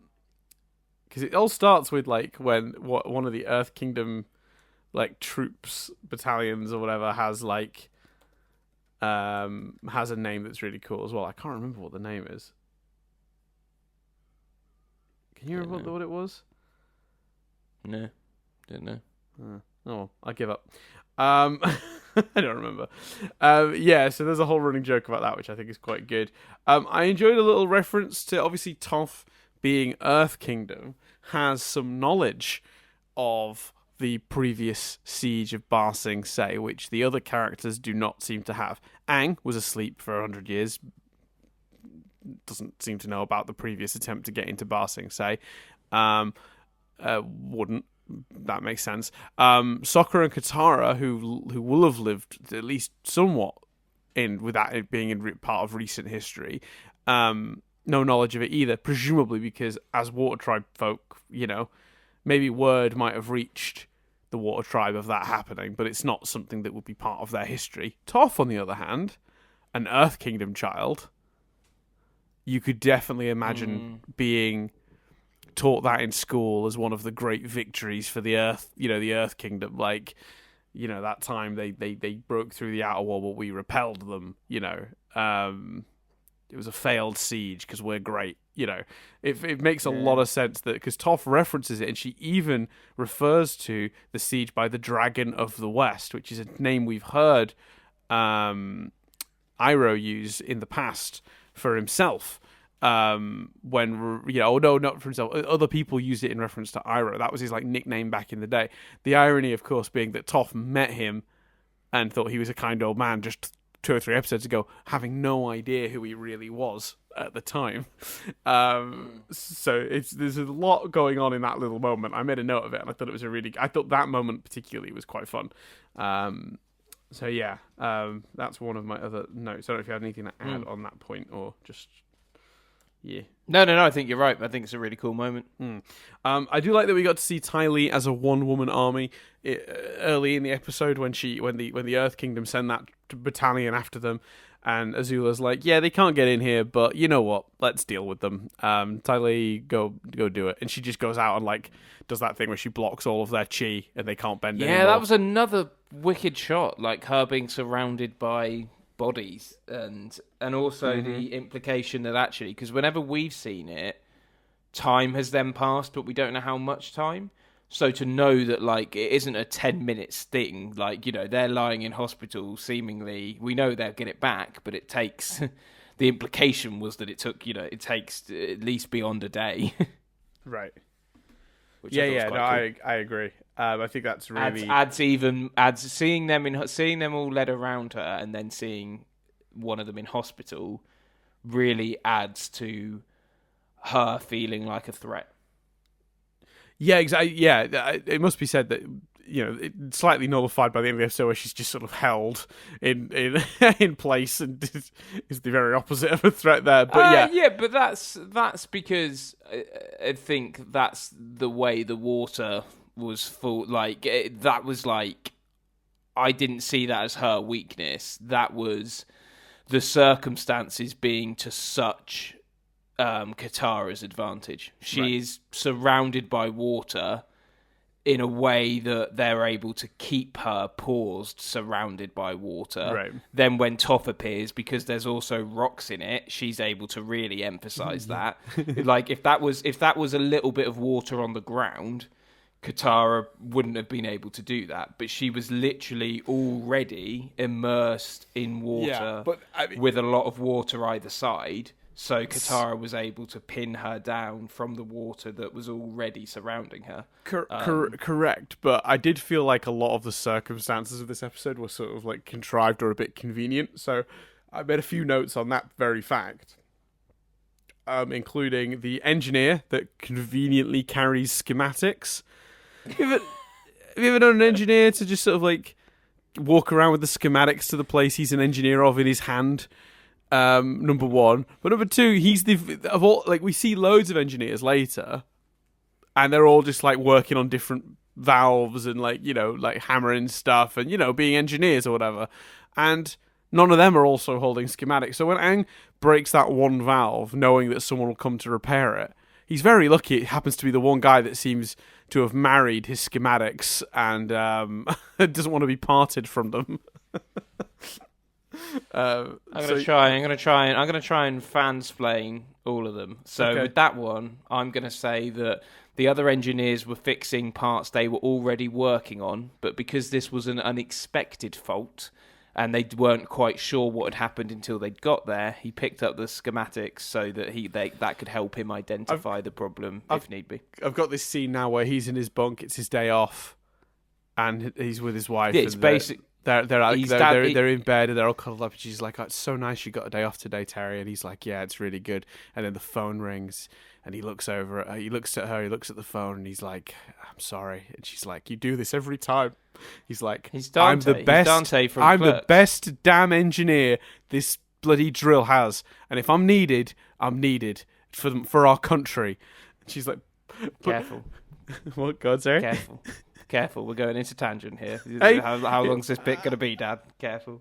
it all starts with, like, when one of the Earth Kingdom, like, troops, battalions or whatever has, like, has a name that's really cool as well. I can't remember what the name is. Can you remember what it was? No, didn't know. Oh, I give up. I don't remember. Yeah, so there's a whole running joke about that, which I think is quite good. I enjoyed a little reference to, obviously, Toph being Earth Kingdom has some knowledge of the previous siege of Ba Sing Se, which the other characters do not seem to have. Aang was asleep for 100 years. Doesn't seem to know about the previous attempt to get into Ba Sing Se. Wouldn't. That makes sense. Sokka and Katara, who will have lived at least somewhat without it being in part of recent history, no knowledge of it either. Presumably because as Water Tribe folk, maybe word might have reached the Water Tribe of that happening, but it's not something that would be part of their history. Toph, on the other hand, an Earth Kingdom child, you could definitely imagine being taught that in school as one of the great victories for the Earth, the Earth Kingdom. Like, that time they broke through the outer wall, but we repelled them. It was a failed siege because we're great. It makes a lot of sense that because Toph references it, and she even refers to the siege by the Dragon of the West, which is a name we've heard Iroh use in the past for himself. When not for himself, other people used it in reference to Iroh. That was his nickname back in the day. The irony, of course, being that Toph met him and thought he was a kind old man just 2 or 3 episodes ago, having no idea who he really was at the time. So there's a lot going on in that little moment. I made a note of it, and I thought I thought that moment particularly was quite fun. So yeah, that's one of my other notes. I don't know if you have anything to add on that point, or just. Yeah. No, I think you're right. I think it's a really cool moment. I do like that we got to see Ty Lee as a one-woman army early in the episode when the Earth Kingdom send that battalion after them, and Azula's like, yeah, they can't get in here, but you know what? Let's deal with them. Ty Lee, go do it. And she just goes out and does that thing where she blocks all of their chi and they can't bend anymore. Yeah, that was another wicked shot, like her being surrounded by bodies, and also the implication that actually, because whenever we've seen it, time has then passed, but we don't know how much time. So to know that, like, it isn't a 10-minute thing, like, you know, they're lying in hospital, seemingly, we know they'll get it back, but it takes, the implication was that it took, you know, it takes at least beyond a day. Right. Which I thought was quite cool. I agree. I think that's really... Adds seeing them all led around her and then seeing one of them in hospital really adds to her feeling like a threat. Yeah, exactly. Yeah, it must be said that, you know, it's slightly nullified by the end of the episode where she's just sort of held in in place and is the very opposite of a threat there. But but that's because I think that's the way the water was full. Like that was like, I didn't see that as her weakness. That was the circumstances being to such Katara's advantage. She is surrounded by water in a way that they're able to keep her paused, surrounded by water. Right. Then when Toph appears, because there's also rocks in it, she's able to really emphasize that. Like if that was a little bit of water on the ground, Katara wouldn't have been able to do that. But she was literally already immersed in water, with a lot of water either side. So Katara was able to pin her down from the water that was already surrounding her. Correct, but I did feel like a lot of the circumstances of this episode were sort of like contrived or a bit convenient. So I made a few notes on that very fact, including the engineer that conveniently carries schematics. Have you ever known an engineer to just sort of like walk around with the schematics to the place he's an engineer of in his hand? Number one, but number two, he's of all, like, we see loads of engineers later, and they're all just like working on different valves and like, you know, like hammering stuff and, you know, being engineers or whatever, and none of them are also holding schematics. So when Aang breaks that one valve, knowing that someone will come to repair it, he's very lucky it happens to be the one guy that seems to have married his schematics and doesn't want to be parted from them. I'm gonna try and fansplain all of them. So with that one, I'm gonna say that the other engineers were fixing parts they were already working on, but because this was an unexpected fault and they weren't quite sure what had happened until they'd got there, he picked up the schematics so that that could help him identify the problem if need be. I've got this scene now where he's in his bunk, it's his day off, and he's with his wife. Yeah, it's basic. They're in bed and they're all cuddled up, and she's like, "Oh, it's so nice you got a day off today, Terry." And he's like, "Yeah, it's really good." And then the phone rings, and he looks over at her, he looks at the phone, and he's like, "I'm sorry." And she's like, "You do this every time." He's like, He's Dante. "I'm the best. He's Dante from I'm Clerks. the best damn engineer this bloody drill has, and if I'm needed, I'm needed for our country." And she's like, "Careful." What? God, sorry. Careful, we're going into tangent here. Hey. How long's this bit going to be, Dad? Careful.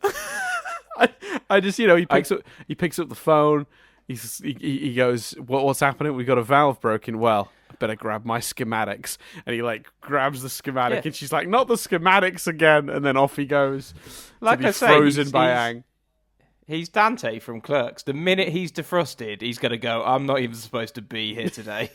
I just, you know, he picks up the phone. He goes, what's happening? We got a valve broken. Well, I better grab my schematics. And he like grabs the schematic, and she's like, "Not the schematics again!" And then off he goes. Like I say, frozen by Aang. He's Dante from Clerks. The minute he's defrosted, he's going to go, "I'm not even supposed to be here today."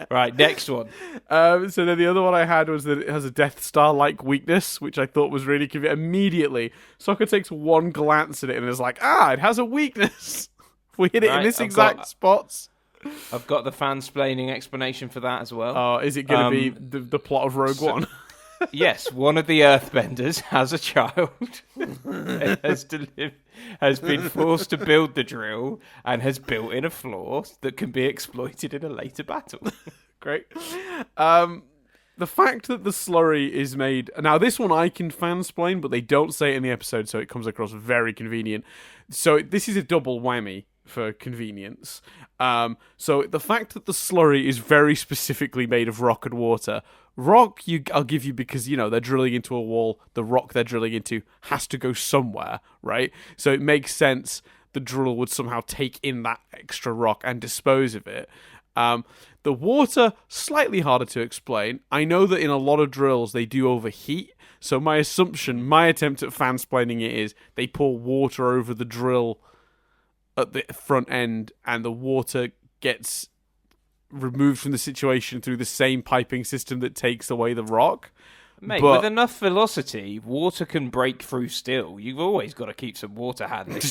Right, next one. So then the other one I had was that it has a Death Star-like weakness, which I thought was really convenient. Immediately, Sokka takes one glance at it and is like, it has a weakness. We hit it in this exact spot. I've got the fansplaining explanation for that as well. Oh, is it going to be the plot of Rogue One? Yes, one of the Earthbenders has a child, has been forced to build the drill, and has built in a flaw that can be exploited in a later battle. Great. The fact that the slurry is made... Now, this one I can fansplain, but they don't say it in the episode, so it comes across very convenient. So this is a double whammy for convenience. So the fact that the slurry is very specifically made of rock and water... Rock, I'll give you because, you know, they're drilling into a wall. The rock they're drilling into has to go somewhere, right? So it makes sense the drill would somehow take in that extra rock and dispose of it. The water, slightly harder to explain. I know that in a lot of drills they do overheat, so my attempt at fansplaining it is they pour water over the drill at the front end, and the water gets removed from the situation through the same piping system that takes away the rock. Mate, with enough velocity, water can break through steel. You've always got to keep some water handy.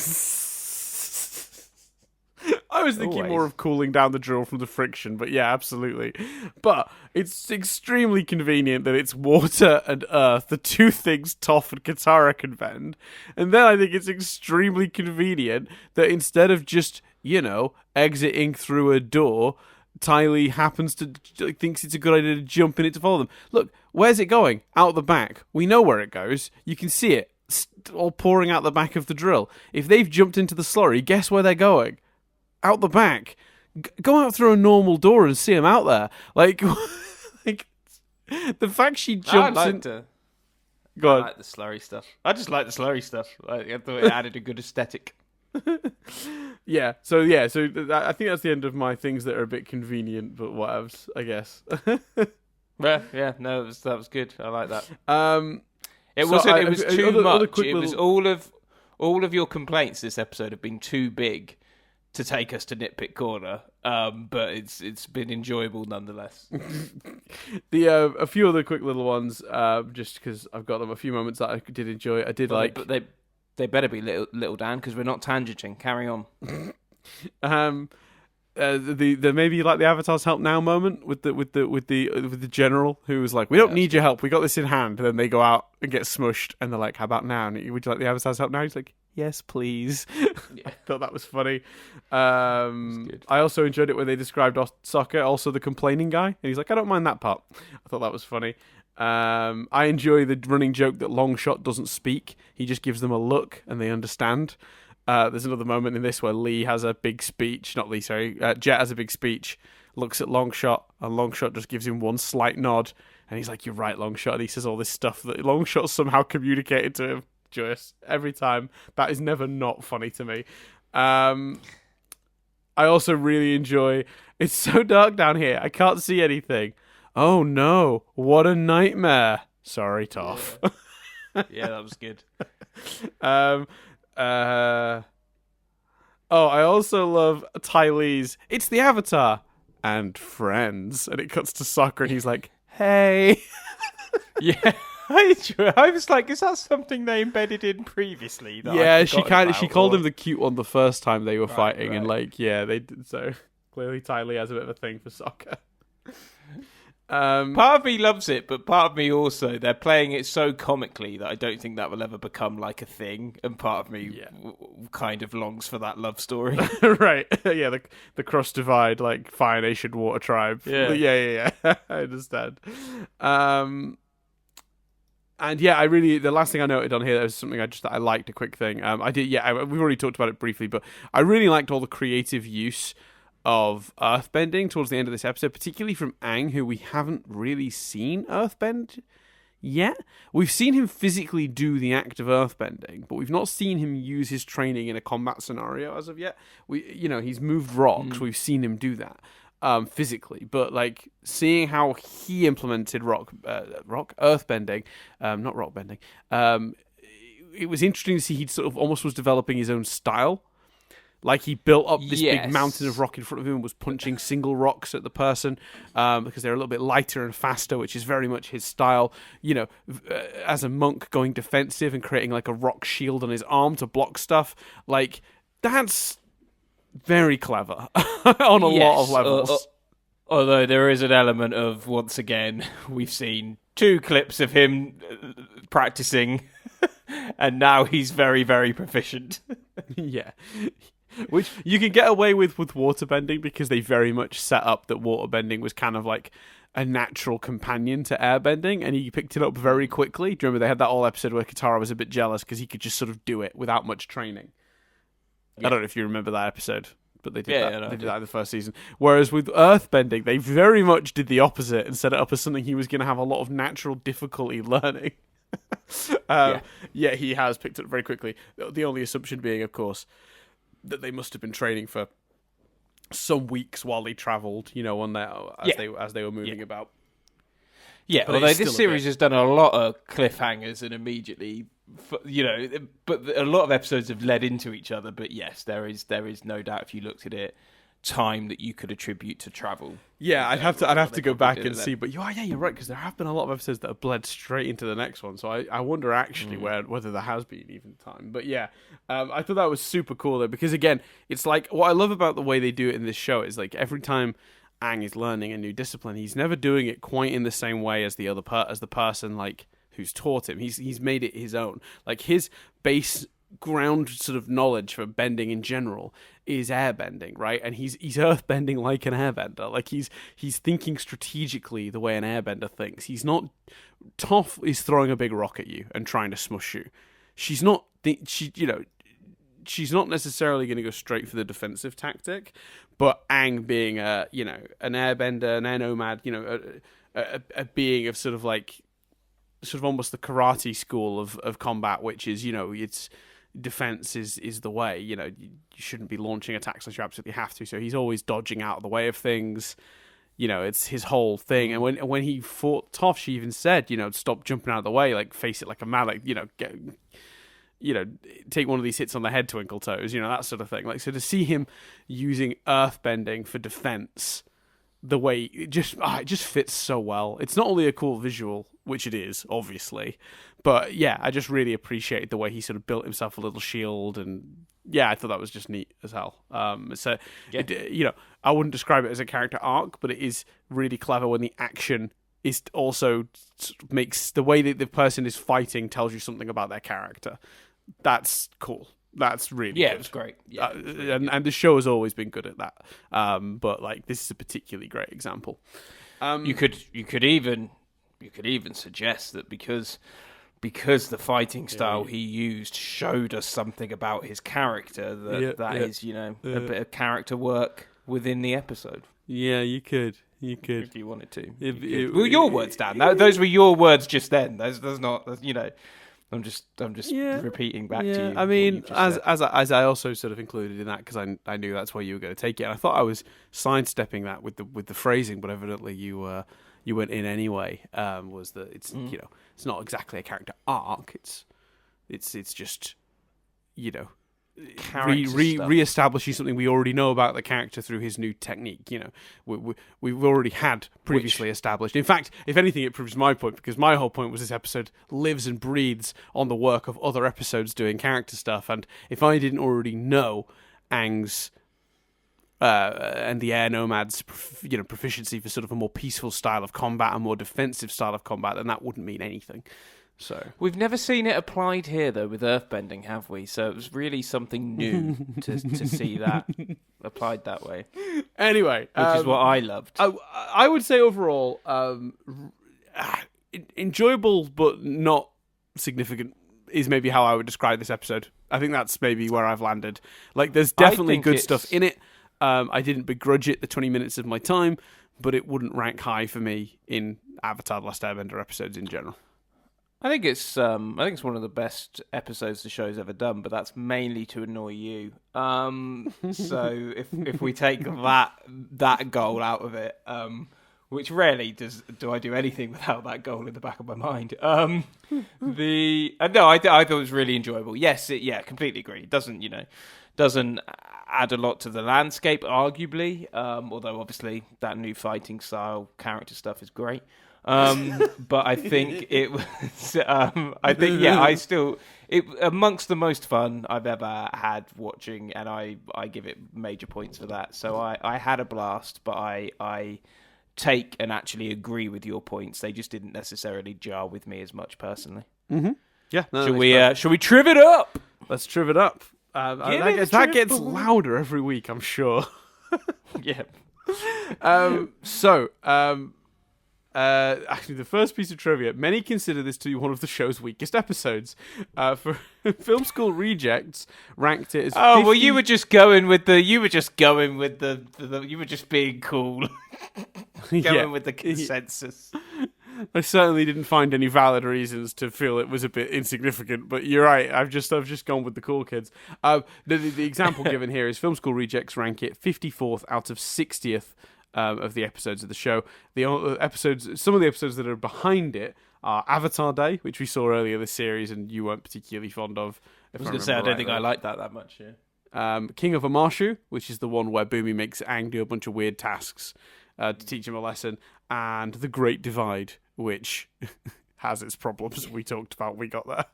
I was thinking more of cooling down the drill from the friction, but yeah, absolutely. But it's extremely convenient that it's water and earth, the two things Toph and Katara can bend. And then I think it's extremely convenient that instead of just, exiting through a door, Ty Lee thinks it's a good idea to jump in it to follow them. Look, where's it going? Out the back. We know where it goes. You can see it all pouring out the back of the drill. If they've jumped into the slurry, guess where they're going? Out the back. Go out through a normal door and see them out there. Like the fact she jumps in. Go on. I like the slurry stuff. I just like the slurry stuff. I thought it added a good aesthetic. Yeah. So I think that's the end of my things that are a bit convenient, but whatevs, I guess. Yeah. No, that was good. I like that. It was too much. It was all of your complaints this episode have been too big to take us to Nitpick Corner, but it's been enjoyable nonetheless. A few other quick little ones, just because I've got them. A few moments that I did enjoy. I did like, but they better be little Dan, because we're not tangenting. Carry on. The maybe like the Avatar's help now moment with the general who was like, we don't need your help, we got this in hand. And then they go out and get smushed, and they're like, how about now? And would you like the Avatar's help now? He's like, yes, please. I thought that was funny. I also enjoyed it when they described Sokka, also the complaining guy, and he's like, I don't mind that part. I thought that was funny. I enjoy the running joke that Longshot doesn't speak. He just gives them a look and they understand. There's another moment in this where Lee has a big speech. Not Lee, sorry. Jet has a big speech, looks at Longshot, and Longshot just gives him one slight nod. And he's like, you're right, Longshot. And he says all this stuff that Longshot somehow communicated to him. Joyous. Every time. That is never not funny to me. I also really enjoy, it's so dark down here, I can't see anything. Oh no, what a nightmare. Sorry, Toph. Yeah, that was good. I also love Ty Lee's It's the Avatar and friends, and it cuts to Sokka and he's like, hey. Yeah. I was like, is that something they embedded in previously? Yeah, she called him the cute one the first time they were fighting, right. And they did. So clearly Ty Lee has a bit of a thing for Sokka. Part of me loves it, but part of me also, they're playing it so comically that I don't think that will ever become like a thing, and part of me kind of longs for that love story. Right. Yeah, the cross divide, like Fire Nation, Water Tribe. Yeah. I understand. And yeah, the last thing I noted on here was something that I liked, a quick thing. We've already talked about it briefly, but I really liked all the creative use of earthbending towards the end of this episode, particularly from Aang, who we haven't really seen earthbend yet. We've seen him physically do the act of earthbending, but we've not seen him use his training in a combat scenario as of yet. He's moved rocks. We've seen him do that physically, but like seeing how he implemented earthbending, not rock bending. It was interesting to see he sort of almost was developing his own style. Like he built up this big mountain of rock in front of him and was punching single rocks at the person because they're a little bit lighter and faster, which is very much his style. As a monk, going defensive and creating like a rock shield on his arm to block stuff. Like that's very clever on a lot of levels. Although there is an element of, once again, we've seen 2 clips of him practicing and now he's very, very proficient. Yeah. Which you can get away with waterbending because they very much set up that waterbending was kind of like a natural companion to airbending, and he picked it up very quickly. Do you remember they had that whole episode where Katara was a bit jealous because he could just sort of do it without much training? Yeah. I don't know if you remember that episode, but they did that. They did that in the first season. Whereas with earthbending, they very much did the opposite and set it up as something he was going to have a lot of natural difficulty learning. He has picked it up very quickly. The only assumption being, of course, that they must have been training for some weeks while they travelled, on their as they were moving about. Yeah, But although it's this still a series has done a lot of cliffhangers and immediately, but a lot of episodes have led into each other. But yes, there is no doubt if you looked at it, time that you could attribute to travel. Yeah, I'd have to go back and see. But you're right, because there have been a lot of episodes that have bled straight into the next one. So I wonder actually whether there has been even time. But yeah, I thought that was super cool though, because again, it's like what I love about the way they do it in this show is like every time Aang is learning a new discipline, he's never doing it quite in the same way as the other as the person like who's taught him. He's made it his own. Like his base ground sort of knowledge for bending in general is airbending, right? And he's earthbending like an airbender. Like he's thinking strategically the way an airbender thinks. He's not. Toph is throwing a big rock at you and trying to smush you. She's not. She's not necessarily going to go straight for the defensive tactic, but Aang being an airbender, an air nomad, a being of sort of almost the karate school of combat, which is, it's defense is the way. You shouldn't be launching attacks unless you absolutely have to. So he's always dodging out of the way of things. It's his whole thing. And when he fought Toph, she even said, stop jumping out of the way, like face it like a man, like take one of these hits on the head, Twinkle Toes, that sort of thing. Like, so to see him using earthbending for defense, the way it just fits so well. It's not only a cool visual, which it is, obviously, but yeah, I just really appreciated the way he sort of built himself a little shield, and yeah, I thought that was just neat as hell. So I wouldn't describe it as a character arc, but it is really clever when the action is also makes the way that the person is fighting tells you something about their character. That's cool. That's really good. It's great. And the show has always been good at that. But like this is a particularly great example. You could even suggest that because the fighting style he used showed us something about his character that is a bit of character work within the episode. Yeah, you could. If you wanted to. Well, your words, Dan. Those were your words just then. There's not. I'm just repeating back to you. I mean, as I also sort of included in that because I knew that's where you were going to take it. And I thought I was sidestepping that with the phrasing, but evidently you went in anyway. Was that it's it's not exactly a character arc. It's just re-establishing something we already know about the character through his new technique. We've already had previously established. In fact, if anything, it proves my point, because my whole point was this episode lives and breathes on the work of other episodes doing character stuff. And if I didn't already know Aang's and the Air Nomad's proficiency for sort of a more peaceful style of combat, a more defensive style of combat, then that wouldn't mean anything. So we've never seen it applied here, though, with earthbending, have we? So it was really something new to see that applied that way. Anyway, which is what I loved. I would say overall, enjoyable but not significant is maybe how I would describe this episode. I think that's maybe where I've landed. Like, there's definitely good stuff in it. I didn't begrudge it the 20 minutes of my time, but it wouldn't rank high for me in Avatar The Last Airbender episodes in general. I think it's one of the best episodes the show's ever done, but that's mainly to annoy you. So if we take that goal out of it, which rarely do I do anything without that goal in the back of my mind. I thought it was really enjoyable. Yes, completely agree. It doesn't add a lot to the landscape, arguably. Although obviously that new fighting style character stuff is great. But I think it was. It amongst the most fun I've ever had watching, and I give it major points for that. So I had a blast, but I take and actually agree with your points. They just didn't necessarily jar with me as much personally. Mm-hmm. Yeah. Shall we triv it up? Let's triv it up. That gets louder every week, I'm sure. Yeah. Actually, the first piece of trivia: many consider this to be one of the show's weakest episodes. For Film School Rejects, ranked it as. Oh, 50... well, you were just being cool, with the consensus. I certainly didn't find any valid reasons to feel it was a bit insignificant, but you're right. I've just gone with the cool kids. The example given here is Film School Rejects rank it 54th out of 60th of the episodes of the show. Some of the episodes that are behind it are Avatar Day, which we saw earlier this series, and you weren't particularly fond of. I was going to say, I don't think I like that much. Yeah. King of Amashu, which is the one where Boomy makes Aang do a bunch of weird tasks to teach him a lesson, and The Great Divide, which has its problems. We talked about. We got there.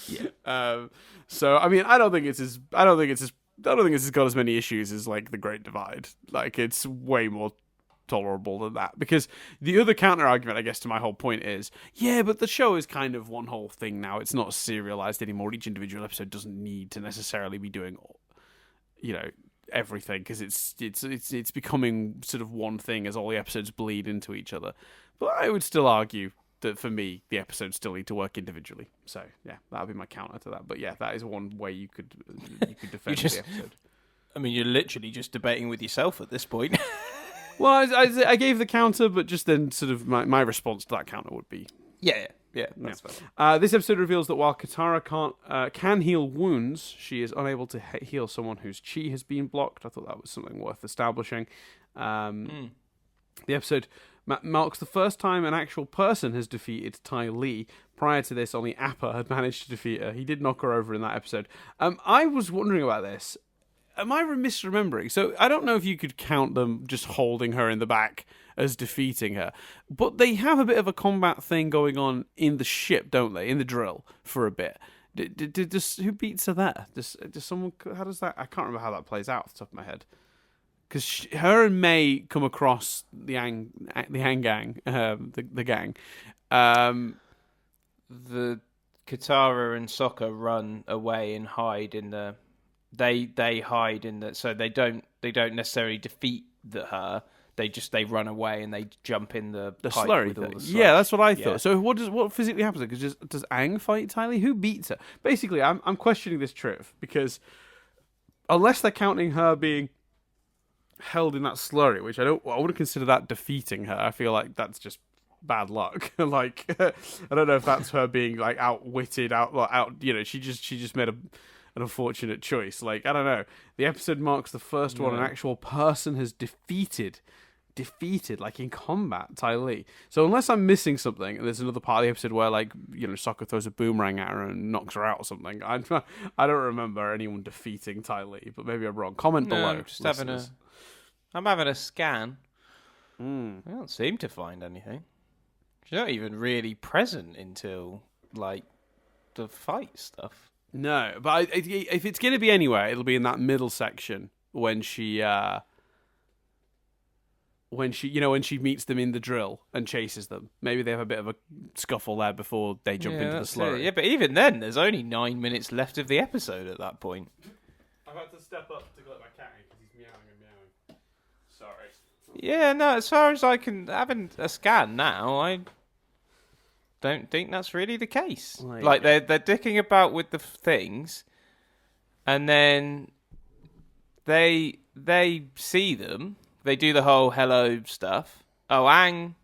Yeah. So I mean, I don't think it's got as many issues as like The Great Divide. Like, it's way more tolerable than that. Because the other counter argument, I guess, to my whole point is, yeah, but the show is kind of one whole thing now. It's not serialized anymore. Each individual episode doesn't need to necessarily be doing, everything, because it's becoming sort of one thing as all the episodes bleed into each other. But I would still argue that for me, the episodes still need to work individually. So yeah, that would be my counter to that. But yeah, that is one way you could defend the episode. I mean, you're literally just debating with yourself at this point. Well, I gave the counter, but just then sort of my response to that counter would be... Yeah, that's fair. This episode reveals that while Katara can heal wounds, she is unable to heal someone whose chi has been blocked. I thought that was something worth establishing. The episode marks the first time an actual person has defeated Ty Lee. Prior to this, only Appa had managed to defeat her. He did knock her over in that episode. I was wondering about this. Am I misremembering? So I don't know if you could count them just holding her in the back as defeating her, but they have a bit of a combat thing going on in the ship, don't they? In the drill for a bit. Who beats her there? Does someone? How does that? I can't remember how that plays out off the top of my head. Because her and May come across the Ang gang, the gang. The Katara and Sokka run away and hide in the. They hide in the, so they don't necessarily defeat her. They run away and they jump in the pipe slurry with all thing. the sludge. Yeah, that's what I thought. Yeah. So what physically happens? Because does Aang fight Ty Lee? Who beats her? Basically, I'm questioning this truth because unless they're counting her being held in that slurry, which I wouldn't consider that defeating her. I feel like that's just bad luck. Like I don't know if that's her being like outwitted, out. She just made an unfortunate choice. Like, I don't know. The episode marks the first one an actual person has defeated, like in combat, Ty Lee. So unless I'm missing something, and there's another part of the episode where, like, Sokka throws a boomerang at her and knocks her out or something. I don't remember anyone defeating Ty Lee, but maybe I'm wrong. Comment below. I'm having a scan. I don't seem to find anything. She's not even really present until, like, the fight stuff. No, but if it's going to be anywhere, it'll be in that middle section when she meets them in the drill and chases them. Maybe they have a bit of a scuffle there before they jump into the slurry. Yeah, but even then, there's only 9 minutes left of the episode at that point. I've had to step up to let my cat in because he's meowing and meowing. Sorry. Yeah, no, as far as I can, having a scan now, I don't think that's really the case. Like they're dicking about with the things, and then they see them. They do the whole hello stuff. Oh, Aang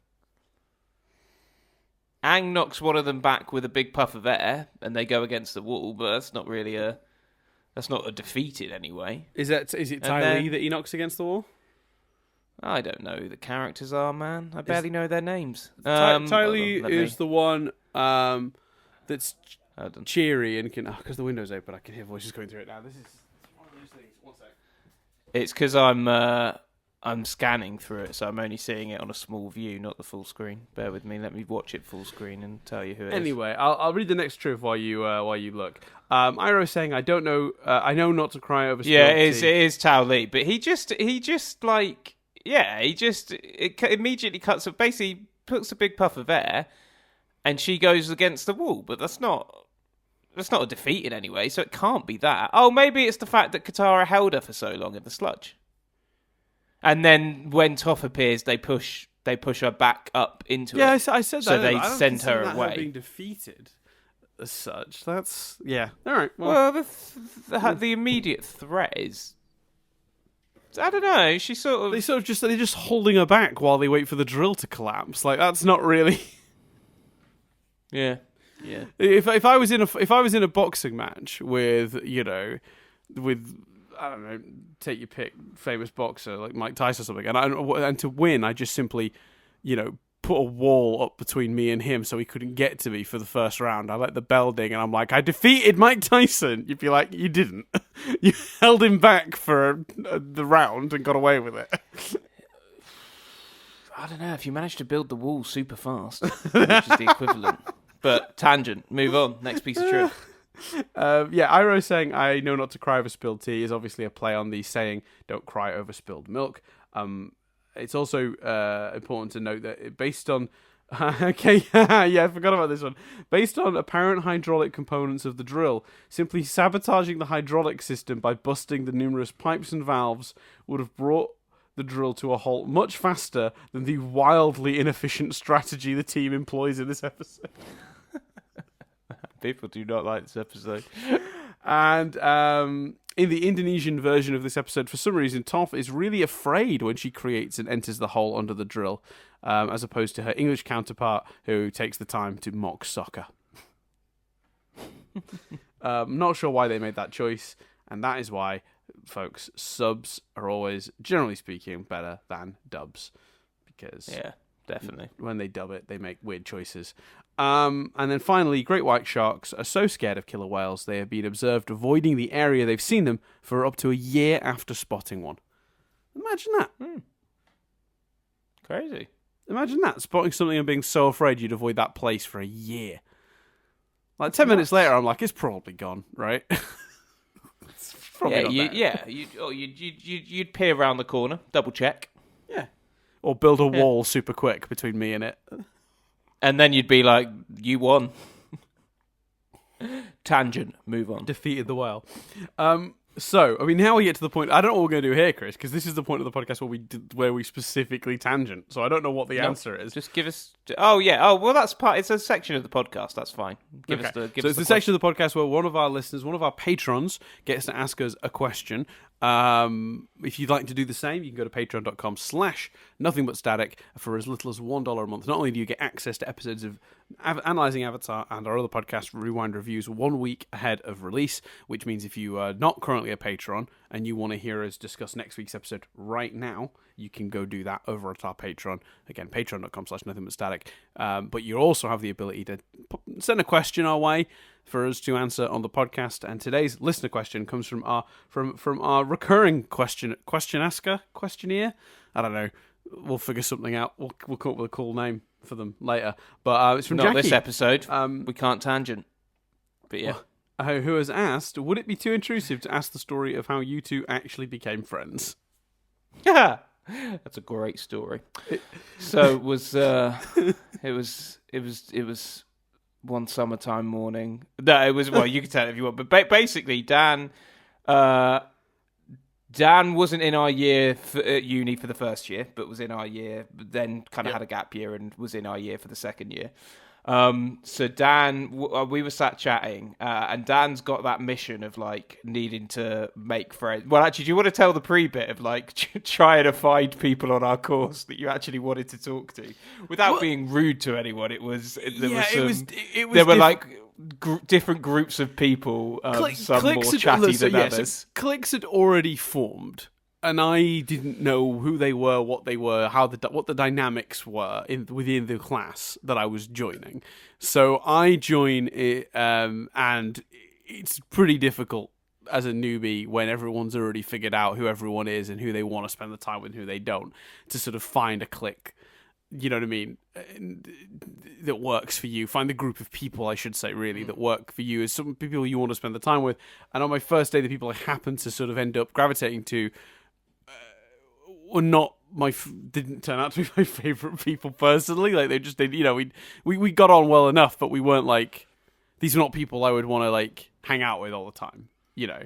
knocks one of them back with a big puff of air, and they go against the wall. But that's not a defeated anyway. Is it Ty Lee that he knocks against the wall? I don't know who the characters are, man. I barely know their names. Ty Lee is the one that's cheery and can... because the window's open, I can hear voices going through it now. This is one of those things. One sec. It's because I'm scanning through it, so I'm only seeing it on a small view, not the full screen. Bear with me. Let me watch it full screen and tell you who it is. Anyway, I'll read the next truth while you look. Iro is saying, I don't know... I know not to cry over... Yeah, it is Tao Lee, but he just like... Yeah, it immediately cuts up, basically puts a big puff of air, and she goes against the wall. But that's not a defeat in any way, so it can't be that. Oh, maybe it's the fact that Katara held her for so long in the sludge, and then when Toph appears, they push her back up into it. Yeah, I said that. So they send her away. Her being defeated as such. That's all right. Well, the immediate threat is. I don't know. She sort of... They're just holding her back while they wait for the drill to collapse. Like, that's not really... Yeah. If I was in a boxing match with I don't know, take your pick, famous boxer like Mike Tyson or something, and to win, I just simply, put a wall up between me and him so he couldn't get to me for the first round. I let the bell ding, and I'm like, I defeated Mike Tyson. You'd be like, you didn't. You held him back for the round and got away with it. I don't know, if you manage to build the wall super fast, which is the equivalent. But tangent, move on. Next piece of trivia. Iro saying, I know not to cry over spilled tea is obviously a play on the saying, don't cry over spilled milk. It's also important to note that based on... okay, yeah, I forgot about this one. Based on apparent hydraulic components of the drill, simply sabotaging the hydraulic system by busting the numerous pipes and valves would have brought the drill to a halt much faster than the wildly inefficient strategy the team employs in this episode. People do not like this episode. And in the Indonesian version of this episode, for some reason, Toph is really afraid when she creates and enters the hole under the drill, as opposed to her English counterpart, who takes the time to mock soccer. Not sure why they made that choice, and that is why, folks, subs are always, generally speaking, better than dubs. Because yeah, definitely, when they dub it, they make weird choices. And then finally, great white sharks are so scared of killer whales they have been observed avoiding the area they've seen them for up to a year after spotting one. Imagine that. Crazy. Imagine that, spotting something and being so afraid you'd avoid that place for a year. Like 10 minutes later, I'm like, it's probably gone, right? It's probably not there. You'd peer around the corner, double check. Yeah. Or build a wall super quick between me and it. And then you'd be like, you won. Tangent, move on. Defeated the whale. So, I mean, now we get to the point. I don't know what we're going to do here, Chris, because this is the point of the podcast where we specifically tangent. So I don't know what the answer is. Just give us. Oh yeah. Oh well, that's part. It's a section of the podcast. That's fine. Give us the. It's the section of the podcast where one of our listeners, one of our patrons, gets to ask us a question. If you'd like to do the same, you can go to patreon.com/nothingbutstatic for as little as $1 a month. Not only do you get access to episodes of Analysing Avatar and our other podcast, Rewind Reviews, 1 week ahead of release, which means if you are not currently a patron and you want to hear us discuss next week's episode right now, you can go do that over at our Patreon. Again, patreon.com/nothingbutstatic. But you also have the ability to send a question our way for us to answer on the podcast. And today's listener question comes from our recurring questionnaire. I don't know. We'll figure something out. We'll come up with a cool name for them later. But it's from Not Jackie. this episode. We can't tangent. But yeah. Who has asked, would it be too intrusive to ask the story of how you two actually became friends? Yeah. That's a great story. So it was one summertime morning. No, it was, well, you can tell it if you want, but basically Dan wasn't in our year at uni for the first year, but was in our year, then kind of had a gap year and was in our year for the second year. So Dan, we were sat chatting, and Dan's got that mission of like needing to make friends. Well, actually, do you want to tell the pre-bit of like trying to find people on our course that you actually wanted to talk to without being rude to anyone? There were different groups of people, some more chatty than others. Cliques had already formed. And I didn't know who they were, what they were, what the dynamics were within the class that I was joining. So I join it, and it's pretty difficult as a newbie when everyone's already figured out who everyone is and who they want to spend the time with and who they don't, to sort of find a clique, you know what I mean, that works for you. Find the group of people, I should say, really, that work for you as some people you want to spend the time with. And on my first day, the people I happened to sort of end up gravitating to didn't turn out to be my favorite people personally. Like we got on well enough, but we weren't like, these are not people I would want to like hang out with all the time, you know.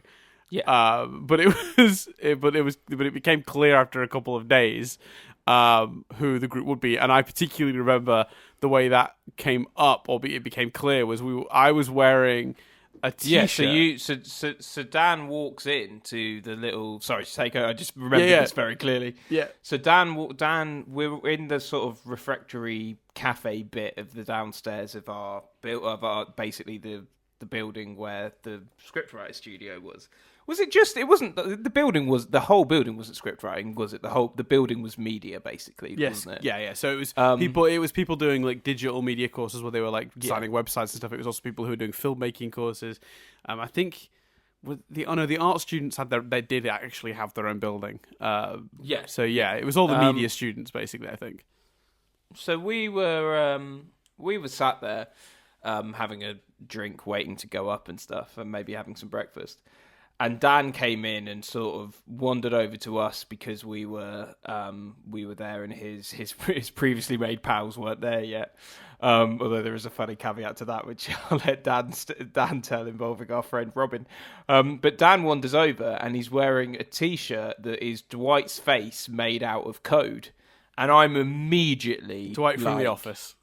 Yeah. But it became clear after a couple of days who the group would be, and I particularly remember the way that came up, or it became clear, was I was wearing a Yeah, t-shirt. so Dan walks into the little. Sorry, Seiko. I just remember Yeah. this very clearly. Yeah. So we're in the sort of refectory cafe bit of the downstairs of our basically the building where the scriptwriter studio was. Was it just? It wasn't. The building was the whole building wasn't script writing, was it? The building was media, basically. Yes. Wasn't it? Yeah. So it was people. It was people doing like digital media courses where they were like designing websites and stuff. It was also people who were doing filmmaking courses. I think the art students they did actually have their own building. Yeah. So yeah, it was all the media students basically, I think. So we were sat there, having a drink, waiting to go up and stuff, and maybe having some breakfast. And Dan came in and sort of wandered over to us because we were there, and his previously made pals weren't there yet. Although there is a funny caveat to that, which I'll let Dan tell, involving our friend Robin. But Dan wanders over, and he's wearing a T-shirt that is Dwight's face made out of code, and I'm immediately Dwight from The Office.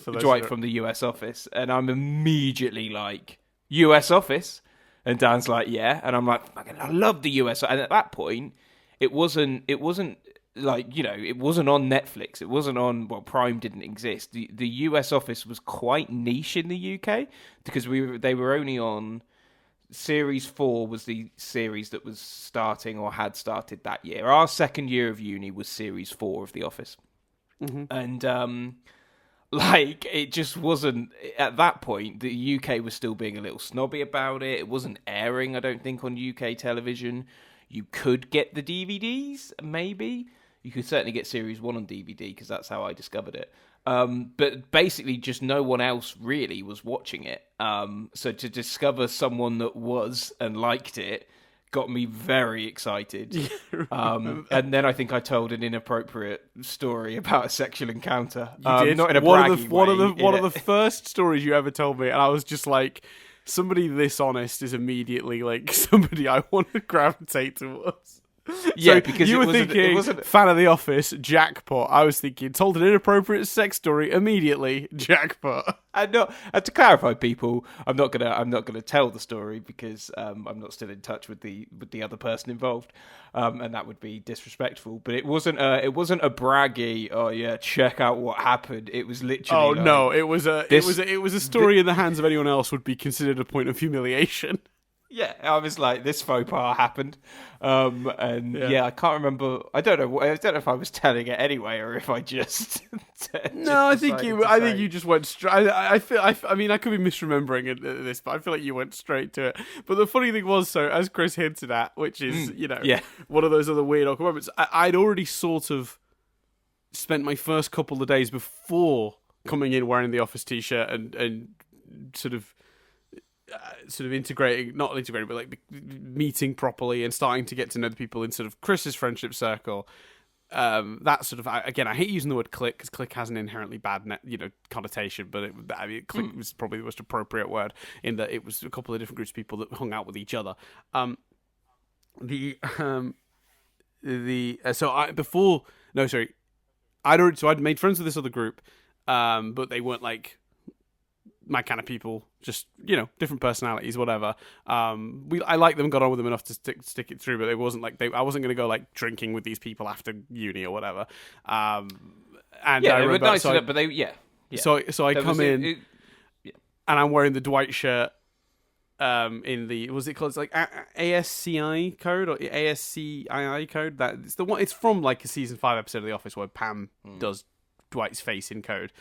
Dwight from the US Office, and I'm immediately like, US Office? And Dan's like, yeah. And I'm like, I love the US. And at that point, it wasn't like, it wasn't on Netflix. It wasn't on, Prime didn't exist. The US Office was quite niche in the UK because they were only on Series 4 was the series that was starting or had started that year. Our second year of uni was Series 4 of The Office. Mm-hmm. And, it just wasn't, at that point, the UK was still being a little snobby about it. It wasn't airing, I don't think, on UK television. You could get the DVDs, maybe. You could certainly get Series 1 on DVD, because that's how I discovered it. But basically, just no one else really was watching it. So to discover someone that was and liked it got me very excited. And then I think I told an inappropriate story about a sexual encounter. You did. Not in a braggy way. One of the first stories you ever told me, and I was just like, somebody this honest is immediately like somebody I want to gravitate towards. Yeah, so because you were thinking fan of The Office, jackpot. I was thinking told an inappropriate sex story immediately, jackpot. And to clarify, people, I'm not gonna tell the story because I'm not still in touch with the other person involved, and that would be disrespectful. But it wasn't a braggy. Oh yeah, check out what happened. It was literally. Oh no, it was a story in the hands of anyone else would be considered a point of humiliation. Yeah, I was like, this faux pas happened, I can't remember. I don't know if I was telling it anyway or if I just. I think you just went straight. I mean, I could be misremembering this, but I feel like you went straight to it. But the funny thing was, so as Chris hinted at, which is one of those other weird awkward moments. I'd already sort of spent my first couple of days before coming in wearing the Office t-shirt and sort of not integrating, but like meeting properly and starting to get to know the people in sort of Chris's friendship circle. That sort of, again, I hate using the word clique because clique has an inherently bad connotation, but clique was probably the most appropriate word in that it was a couple of different groups of people that hung out with each other. I'd made friends with this other group, but they weren't like my kind of people, just different personalities, whatever. I liked them, got on with them enough to stick it through, but it wasn't like I wasn't going to go like drinking with these people after uni or whatever. And I remember, nice enough, but So I come in, and I'm wearing the Dwight shirt. In the was it called? It's like ASCI code or ASCII code. That it's the one. It's from like a season 5 episode of The Office where Pam does Dwight's face in code.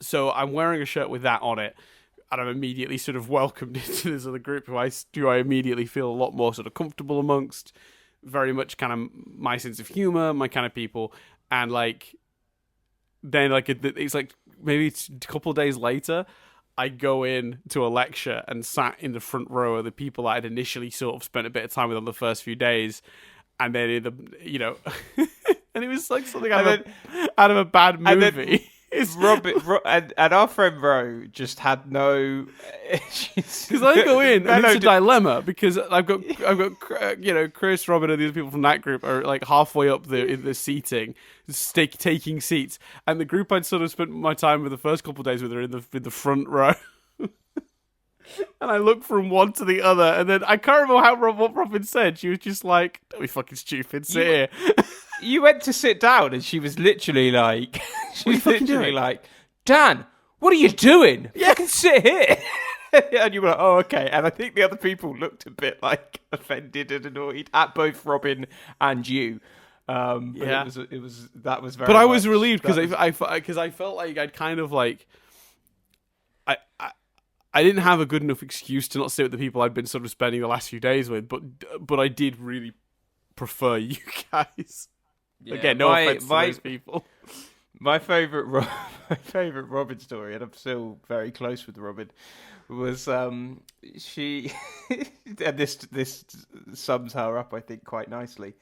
So I'm wearing a shirt with that on it, and I'm immediately sort of welcomed into this other group who I immediately feel a lot more sort of comfortable amongst. Very much kind of my sense of humor, my kind of people, and like then like it's like maybe it's a couple of days later, I go in to a lecture and sat in the front row of the people that I'd initially sort of spent a bit of time with on the first few days, and then in the and it was like something out of a bad movie. And our friend Ro just had no. Because I go in and it's a dilemma because I've got Chris, Robin, and the other people from that group are like halfway up in the seating, taking seats, and the group I'd sort of spent my time with the first couple of days with are in the front row. And I looked from one to the other, and then I can't remember what Robin said. She was just like, "Don't be fucking stupid, sit here." You went to sit down, and she was literally like, Dan, what are you doing? Yeah. Fucking sit here. And you were like, oh, okay. And I think the other people looked a bit like offended and annoyed at both Robin and you. But it was that was very. But I was relieved because I felt like I'd kind of like I didn't have a good enough excuse to not sit with the people I'd been sort of spending the last few days with, but I did really prefer you guys. Yeah, Again, no offense to those people. My favorite Robin story, and I'm still very close with Robin, was she, and this sums her up, I think, quite nicely.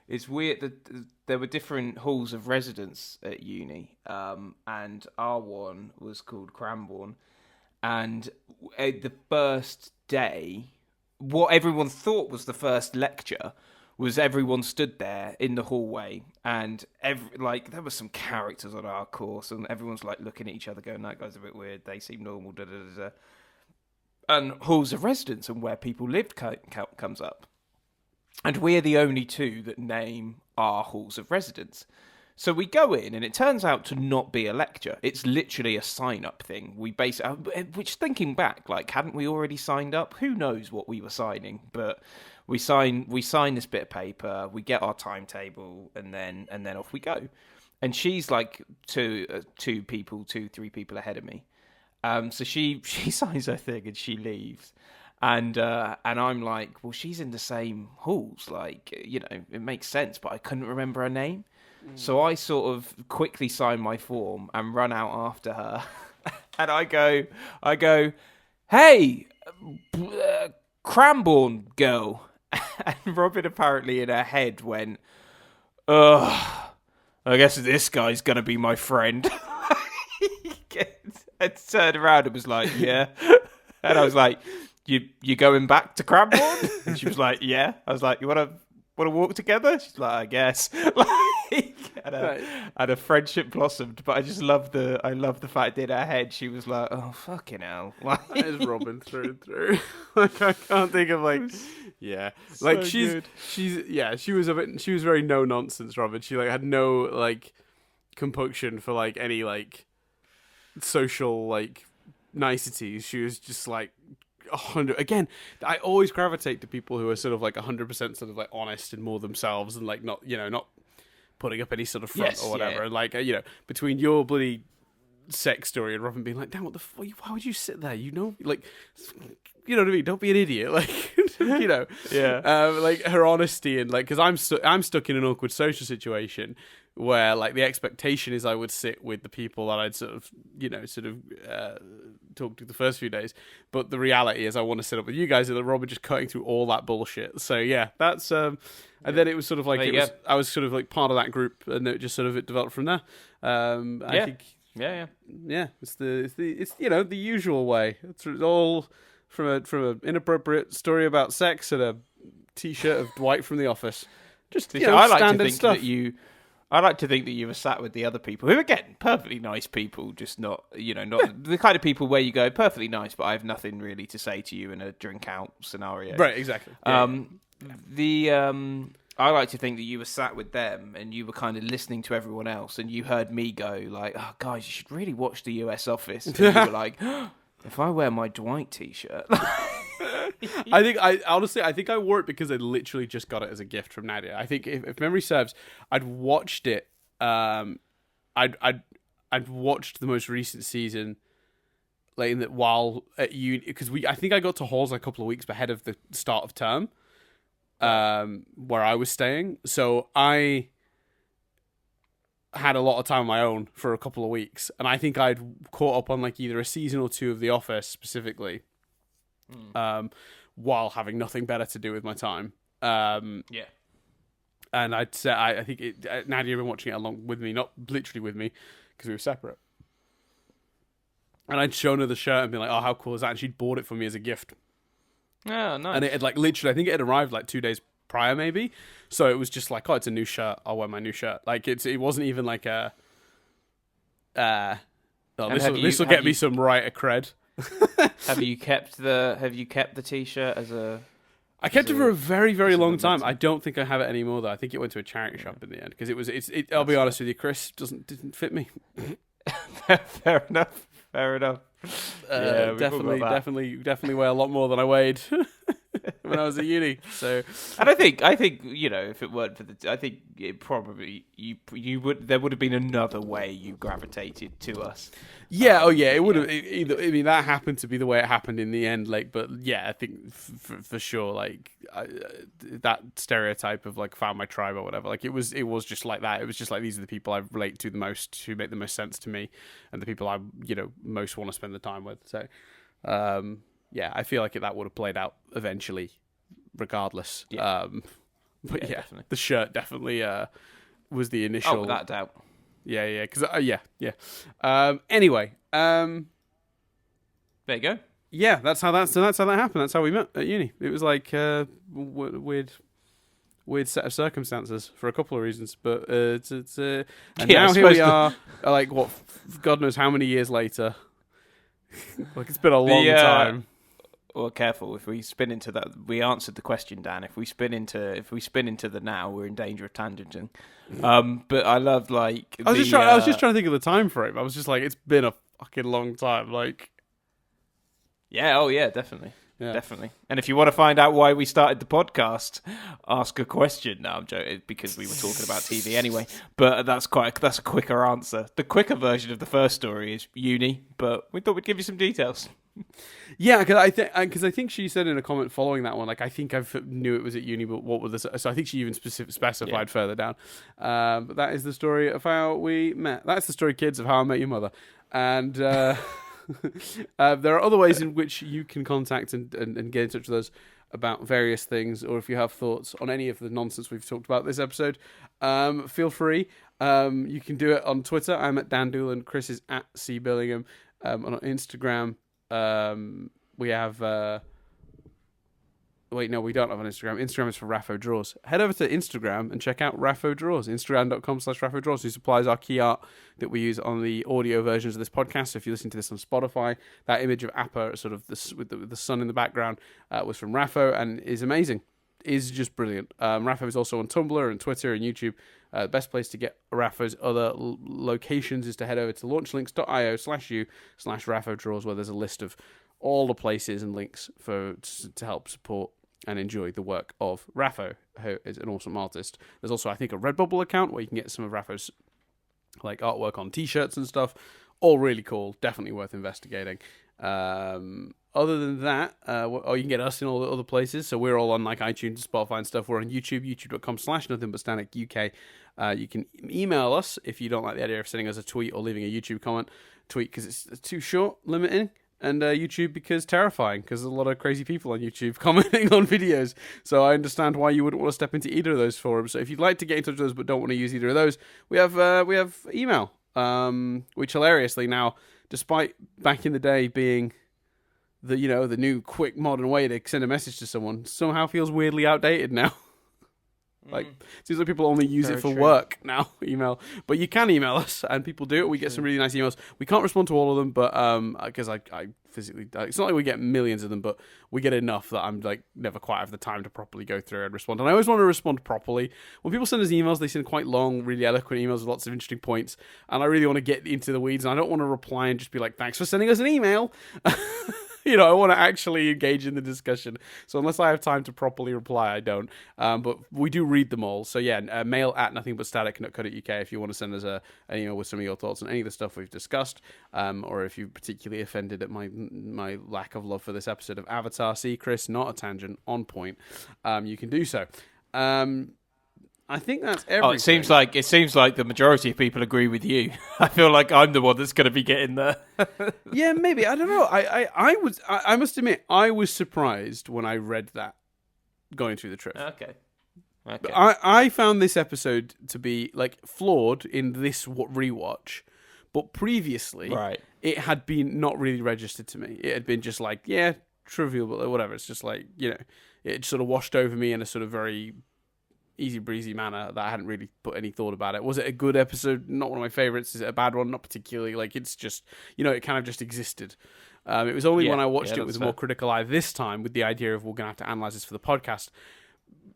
It's weird that there were different halls of residence at uni, and our one was called Cranbourne, and the first day, what everyone thought was the first lecture was everyone stood there in the hallway, and there were some characters on our course, and everyone's like looking at each other, going, "That guy's a bit weird. They seem normal." Da da da da. And halls of residence and where people lived comes up, and we're the only two that name our halls of residence. So we go in, and it turns out to not be a lecture. It's literally a sign-up thing. We base it, which, thinking back, like, hadn't we already signed up? Who knows what we were signing? But we sign this bit of paper. We get our timetable, and then off we go. And she's like two, 3 people ahead of me. So she signs her thing and she leaves. And I'm like, well, she's in the same halls, like, you know, it makes sense, but I couldn't remember her name. So I sort of quickly sign my form and run out after her. And I go, "Hey, Cranbourne girl." And Robin apparently in her head went, "Ugh, I guess this guy's going to be my friend." And turned around and was like, "Yeah." And I was like, you going back to Cranbourne?" And she was like, "Yeah." I was like, "You want to walk together?" She's like, "I guess." And a friendship blossomed. But I just love the fact that in her head she was like, "Oh, fucking hell." Like, that is Robin through and through. Like, I can't think of like, yeah, like so she was very no nonsense, Robin. She like had no like compunction for like any like social like niceties. She was just like 100. Again, I always gravitate to people who are sort of like 100% sort of like honest and more themselves and like not putting up any sort of front or whatever. Yeah. And like between your bloody sex story and Robin being like, "Damn, what the fuck? Why would you sit there? You know, like, you know what I mean? Don't be an idiot." Like, you know, yeah. Like her honesty and like, because I'm stuck in an awkward social situation where like the expectation is I would sit with the people that I'd sort of talked to the first few days, but the reality is I want to sit up with you guys, and Robin just cutting through all that bullshit. So yeah, that's and then it was sort of like I was sort of like part of that group, and it just sort of developed from there. I think. Yeah. It's the usual way. It's all from an inappropriate story about sex and a T-shirt of Dwight from The Office. Just I like to think stuff. I like to think that you were sat with the other people who, again, perfectly nice people, just not the kind of people where you go, perfectly nice, but I have nothing really to say to you in a drink out scenario. Right, exactly. I like to think that you were sat with them and you were kind of listening to everyone else, and you heard me go like, "Oh, guys, you should really watch The US Office." And you were like, "Oh, if I wear my Dwight T-shirt." I think I wore it because I literally just got it as a gift from Nadia. I think if memory serves, I'd watched it. I'd watched the most recent season, like while at uni, because I think I got to halls a couple of weeks ahead of the start of term. Where I was staying, so I had a lot of time on my own for a couple of weeks, and I think I'd caught up on like either a season or 2 of The Office specifically, while having nothing better to do with my time. And I'd say I think Nadia had been watching it along with me, not literally with me, because we were separate. And I'd shown her the shirt and been like, "Oh, how cool is that?" And she'd bought it for me as a gift. Oh, nice. And it had like literally, I think it had arrived like 2 days prior, maybe. So it was just like, "Oh, it's a new shirt. I'll wear my new shirt." Like it wasn't even like a. This will get me some writer cred. Have you kept the T-shirt as a? I kept it for a very, very long time. momentum. I don't think I have it anymore, though. I think it went to a charity shop in the end because it was. I'll be honest with you, Chris didn't fit me. Fair enough. Definitely weigh a lot more than I weighed when I was at uni. So, and I think if it weren't for I think it probably you would there would have been another way you gravitated to us. yeah, it would have either. I mean, that happened to be the way it happened in the end. Like, but yeah, I think for sure, like that stereotype of like found my tribe or whatever. Like, it was just like that. It was just like these are the people I relate to the most, who make the most sense to me, and the people I most want to spend the time with. So, yeah, I feel like that would have played out eventually, regardless. Yeah. But yeah, definitely. the shirt definitely was the initial. Oh, without doubt. Yeah, because anyway, There you go. yeah, that's how that happened. That's how we met at uni. It was like weird set of circumstances for a couple of reasons, but and now here we are, like what, God knows how many years later. Like, it's been a long time. Well, careful. If we spin into that, we answered the question, Dan. If we spin into the now, we're in danger of tangenting. But I love like I was just trying to think of the time frame. I was just like, it's been a fucking long time. Like, yeah, oh yeah, definitely. yeah. Definitely. And if you want to find out why we started the podcast, ask a question. No, I'm joking, because we were talking about TV anyway. But that's a quicker answer. The quicker version of the first story is uni, but we thought we'd give you some details. Yeah, because I think she said in a comment following that one, like, I think I knew it was at uni, but what was this? So I think she even specified further down. But that is the story of how we met. That's the story, kids, of how I met your mother. And there are other ways in which you can contact and get in touch with us about various things, or if you have thoughts on any of the nonsense we've talked about this episode, feel free. You can do it on Twitter. I'm at Dan Doolan. Chris is at C Billingham. On Instagram, we have wait, no, we don't have an Instagram. Instagram is for Raphodraws. Head over to Instagram and check out Raphodraws. Instagram.com/Raphodraws, who supplies our key art that we use on the audio versions of this podcast. So if you listen to this on Spotify, that image of Appa, sort of with the sun in the background, was from Rapho and is amazing. Is just brilliant. Rapho is also on Tumblr and Twitter and YouTube. The best place to get Rapho's other locations is to head over to launchlinks.io/u/Raphodraws, where there's a list of all the places and links to help support and enjoy the work of Rapho, who is an awesome artist. There's also, I think, a Redbubble account where you can get some of Rapho's like artwork on t-shirts and stuff. All really cool. Definitely worth investigating. Other than that, you can get us in all the other places. So we're all on like iTunes, Spotify and stuff. We're on YouTube, youtube.com/nothingbutstatic UK. You can email us if you don't like the idea of sending us a tweet or leaving a YouTube comment. Tweet because it's too short, limiting. And YouTube because terrifying, because there's a lot of crazy people on YouTube commenting on videos. So I understand why you wouldn't want to step into either of those forums. So if you'd like to get in touch with us but don't want to use either of those, we have email, which hilariously now, despite back in the day being the new quick modern way to send a message to someone, somehow feels weirdly outdated now. Like, it seems like people only use it for work now, email. But you can email us, and people do it. We get some really nice emails. We can't respond to all of them, but because I physically, it's not like we get millions of them, but we get enough that I'm like never quite have the time to properly go through and respond. And I always want to respond properly. When people send us emails, they send quite long, really eloquent emails with lots of interesting points, and I really want to get into the weeds, and I don't want to reply and just be like, thanks for sending us an email. I want to actually engage in the discussion. So unless I have time to properly reply, I don't. But we do read them all. So yeah, mail at nothingbutstatic.co.uk if you want to send us an email with some of your thoughts on any of the stuff we've discussed, or if you're particularly offended at my lack of love for this episode of Avatar. See, Chris, not a tangent, on point. You can do so. I think that's everything. It seems like the majority of people agree with you. I feel like I'm the one that's going to be getting there. Yeah, maybe. I don't know. I must admit, I was surprised when I read that going through the trip. Okay. I found this episode to be like flawed in this rewatch, but previously, it had been not really registered to me. It had been just like, yeah, trivial, but whatever. It's just like, it sort of washed over me in a sort of very easy breezy manner that I hadn't really put any thought about it. Was it a good episode? Not one of my favorites. Is it a bad one? Not particularly. Like, it's just, it kind of just existed. It was only when I watched it that's with a fair. more critical eye this time, with the idea of we're going to have to analyze this for the podcast,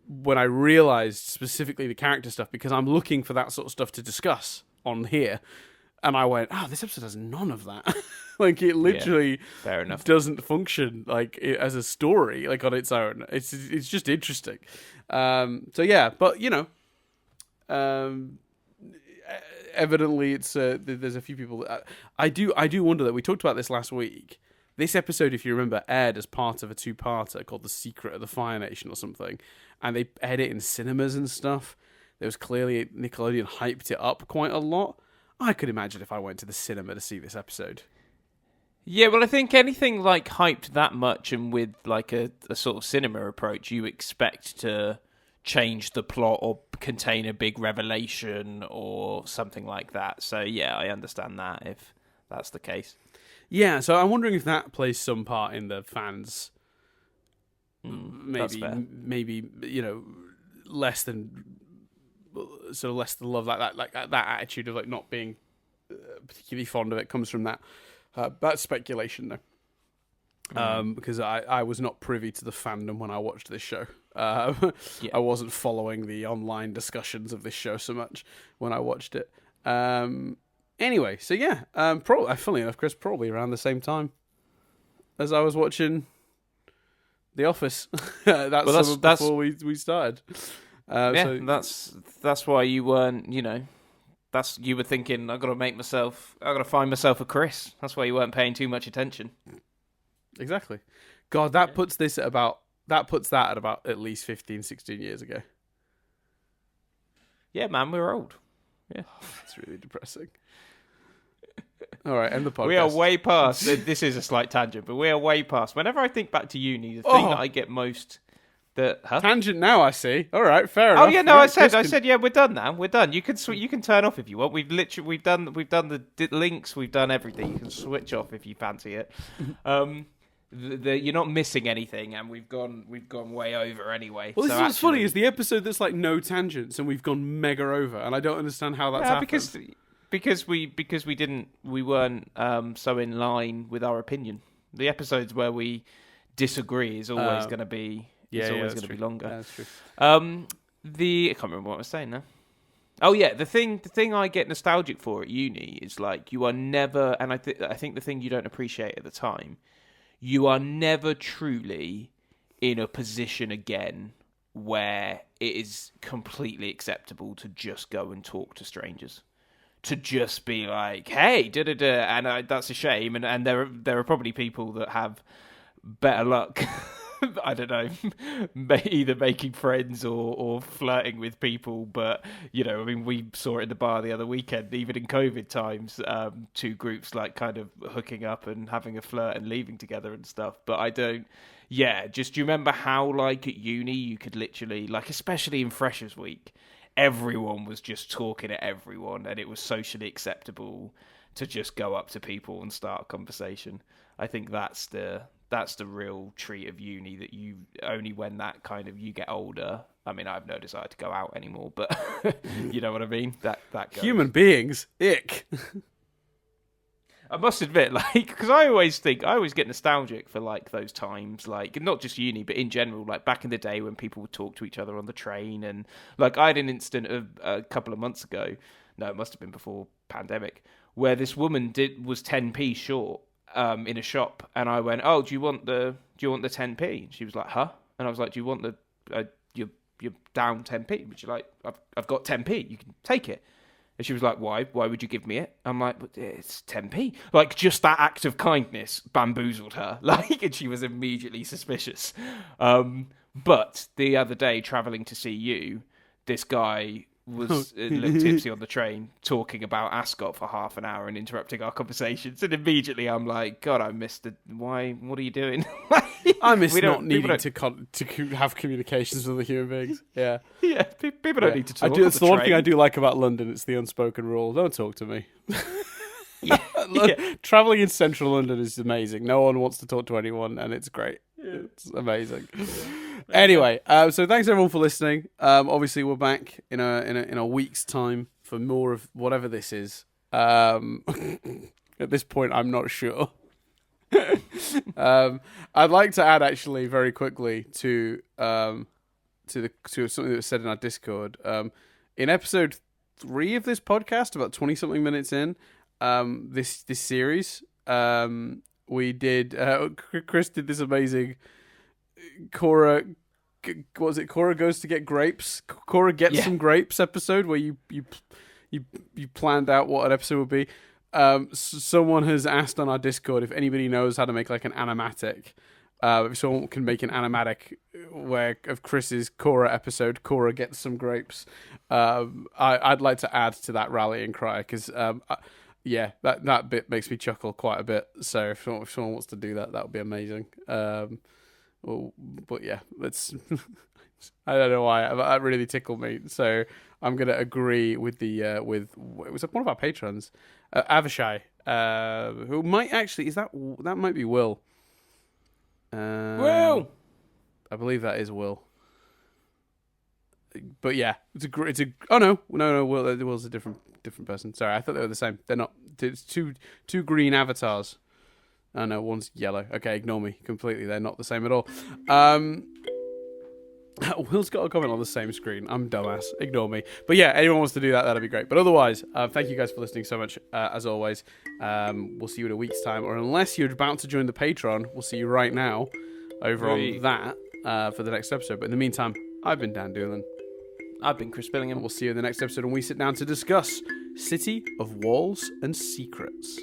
when I realized specifically the character stuff, because I'm looking for that sort of stuff to discuss on here, and I went, "Oh, this episode has none of that." Like it literally fair enough. doesn't function as a story on its own. It's just interesting. So yeah, but evidently it's there's a few people that I do wonder that we talked about this last week. This episode, if you remember, aired as part of a two-parter called The Secret of the Fire Nation or something, and they aired it in cinemas and stuff. There was clearly Nickelodeon hyped it up quite a lot. I could imagine if I went to the cinema to see this episode. Yeah, well, I think anything hyped that much and with a sort of cinema approach, you expect to change the plot or contain a big revelation or something like that. So yeah, I understand that if that's the case. Yeah, so I'm wondering if that plays some part in the fans. That's fair. Maybe less than love that attitude of not being particularly fond of it comes from that. That's speculation though, because I was not privy to the fandom when I watched this show. I wasn't following the online discussions of this show so much when I watched it. Anyway, so yeah, probably, funnily enough, Chris, probably around the same time as I was watching The Office. That's before we started. So, that's why you weren't, you were thinking, I've got to find myself a Chris. That's why you weren't paying too much attention. Exactly. God, that puts that at about at least 15, 16 years ago. Yeah, man, we're old. Yeah. It's really depressing. All right, end the podcast. We are way past. This is a slight tangent, but we are way past. Whenever I think back to uni, the thing that I get most... Tangent now, I see. All right, fair enough. Oh yeah, no, I said, yeah, we're done now. We're done. You can turn off if you want. We've done the links. We've done everything. You can switch off if you fancy it. You're not missing anything, and we've gone way over anyway. Well, this is what's funny is the episode that's no tangents, and we've gone mega over, and I don't understand how that's happened. Because we weren't so in line with our opinion. The episodes where we disagree is always going to be. It's always going to be longer. That's true. I can't remember what I was saying now. Oh yeah, the thing I get nostalgic for at uni is you are never, and I think the thing you don't appreciate at the time, you are never truly in a position again where it is completely acceptable to just go and talk to strangers. To just be like, hey, da-da-da, and that's a shame, and there are probably people that have better luck I don't know, either making friends or flirting with people. But, we saw it in the bar the other weekend, even in COVID times, two groups kind of hooking up and having a flirt and leaving together and stuff. But do you remember how at uni you could literally, especially in Freshers Week, everyone was just talking to everyone and it was socially acceptable to just go up to people and start a conversation. I think that's the real treat of uni, that you only when that kind of you get older. I mean, I have no desire to go out anymore, but you know what I mean? That goes. Human beings, ick. I must admit, because I always get nostalgic for those times, not just uni, but in general, back in the day when people would talk to each other on the train, and I had an incident of a couple of months ago. No, it must have been before pandemic, where this woman was 10p short in a shop, and I went, "Oh, do you want the 10p?" And she was like, "Huh?" And I was like, "Do you want you're down 10p?" But she's like, "I've got 10p. You can take it." And she was like, "Why? Why would you give me it?" I'm like, "But it's 10p." Just that act of kindness bamboozled her. And she was immediately suspicious. But the other day, traveling to see you, this guy was a little tipsy on the train, talking about Ascot for half an hour and interrupting our conversations. And immediately I'm like, God, I missed it. Why? What are you doing? I miss not needing to have communications with other human beings. Yeah. Yeah, people don't need to talk. It's the one thing I do like about London. It's the unspoken rule. Don't talk to me. Traveling in central London is amazing. No one wants to talk to anyone, and it's great. Yeah. It's amazing. Anyway, so thanks everyone for listening. Obviously, we're back in a week's time for more of whatever this is. At this point, I'm not sure. I'd like to add actually very quickly to something that was said in our Discord. In episode 3 of this podcast, about 20 something minutes in, this series, we did. Chris did this amazing Cora. What was it? Cora goes to get grapes. Cora gets some grapes episode where you planned out what an episode would be. Someone has asked on our Discord if anybody knows how to make like an animatic. If someone can make an animatic of Chris's Cora episode, Cora gets some grapes. I'd like to add to that rallying cry because that bit makes me chuckle quite a bit. So if someone wants to do that, that would be amazing. But yeah, let's. I don't know why that really tickled me. So I'm gonna agree with it was one of our patrons, Avishai, who might actually that might be Will. Will, I believe that is Will. But yeah, it's a. Oh no, Will's a different person. Sorry, I thought they were the same. They're not. It's two green avatars. Oh no, one's yellow. Okay, ignore me completely. They're not the same at all. Will's got a comment on the same screen. I'm dumbass. Ignore me. But yeah, anyone wants to do that, that'd be great. But otherwise, thank you guys for listening so much. As always, we'll see you in a week's time. Or unless you're about to join the Patreon, we'll see you right now over on that for the next episode. But in the meantime, I've been Dan Doolan. I've been Chris Billingham. We'll see you in the next episode when we sit down to discuss City of Walls and Secrets.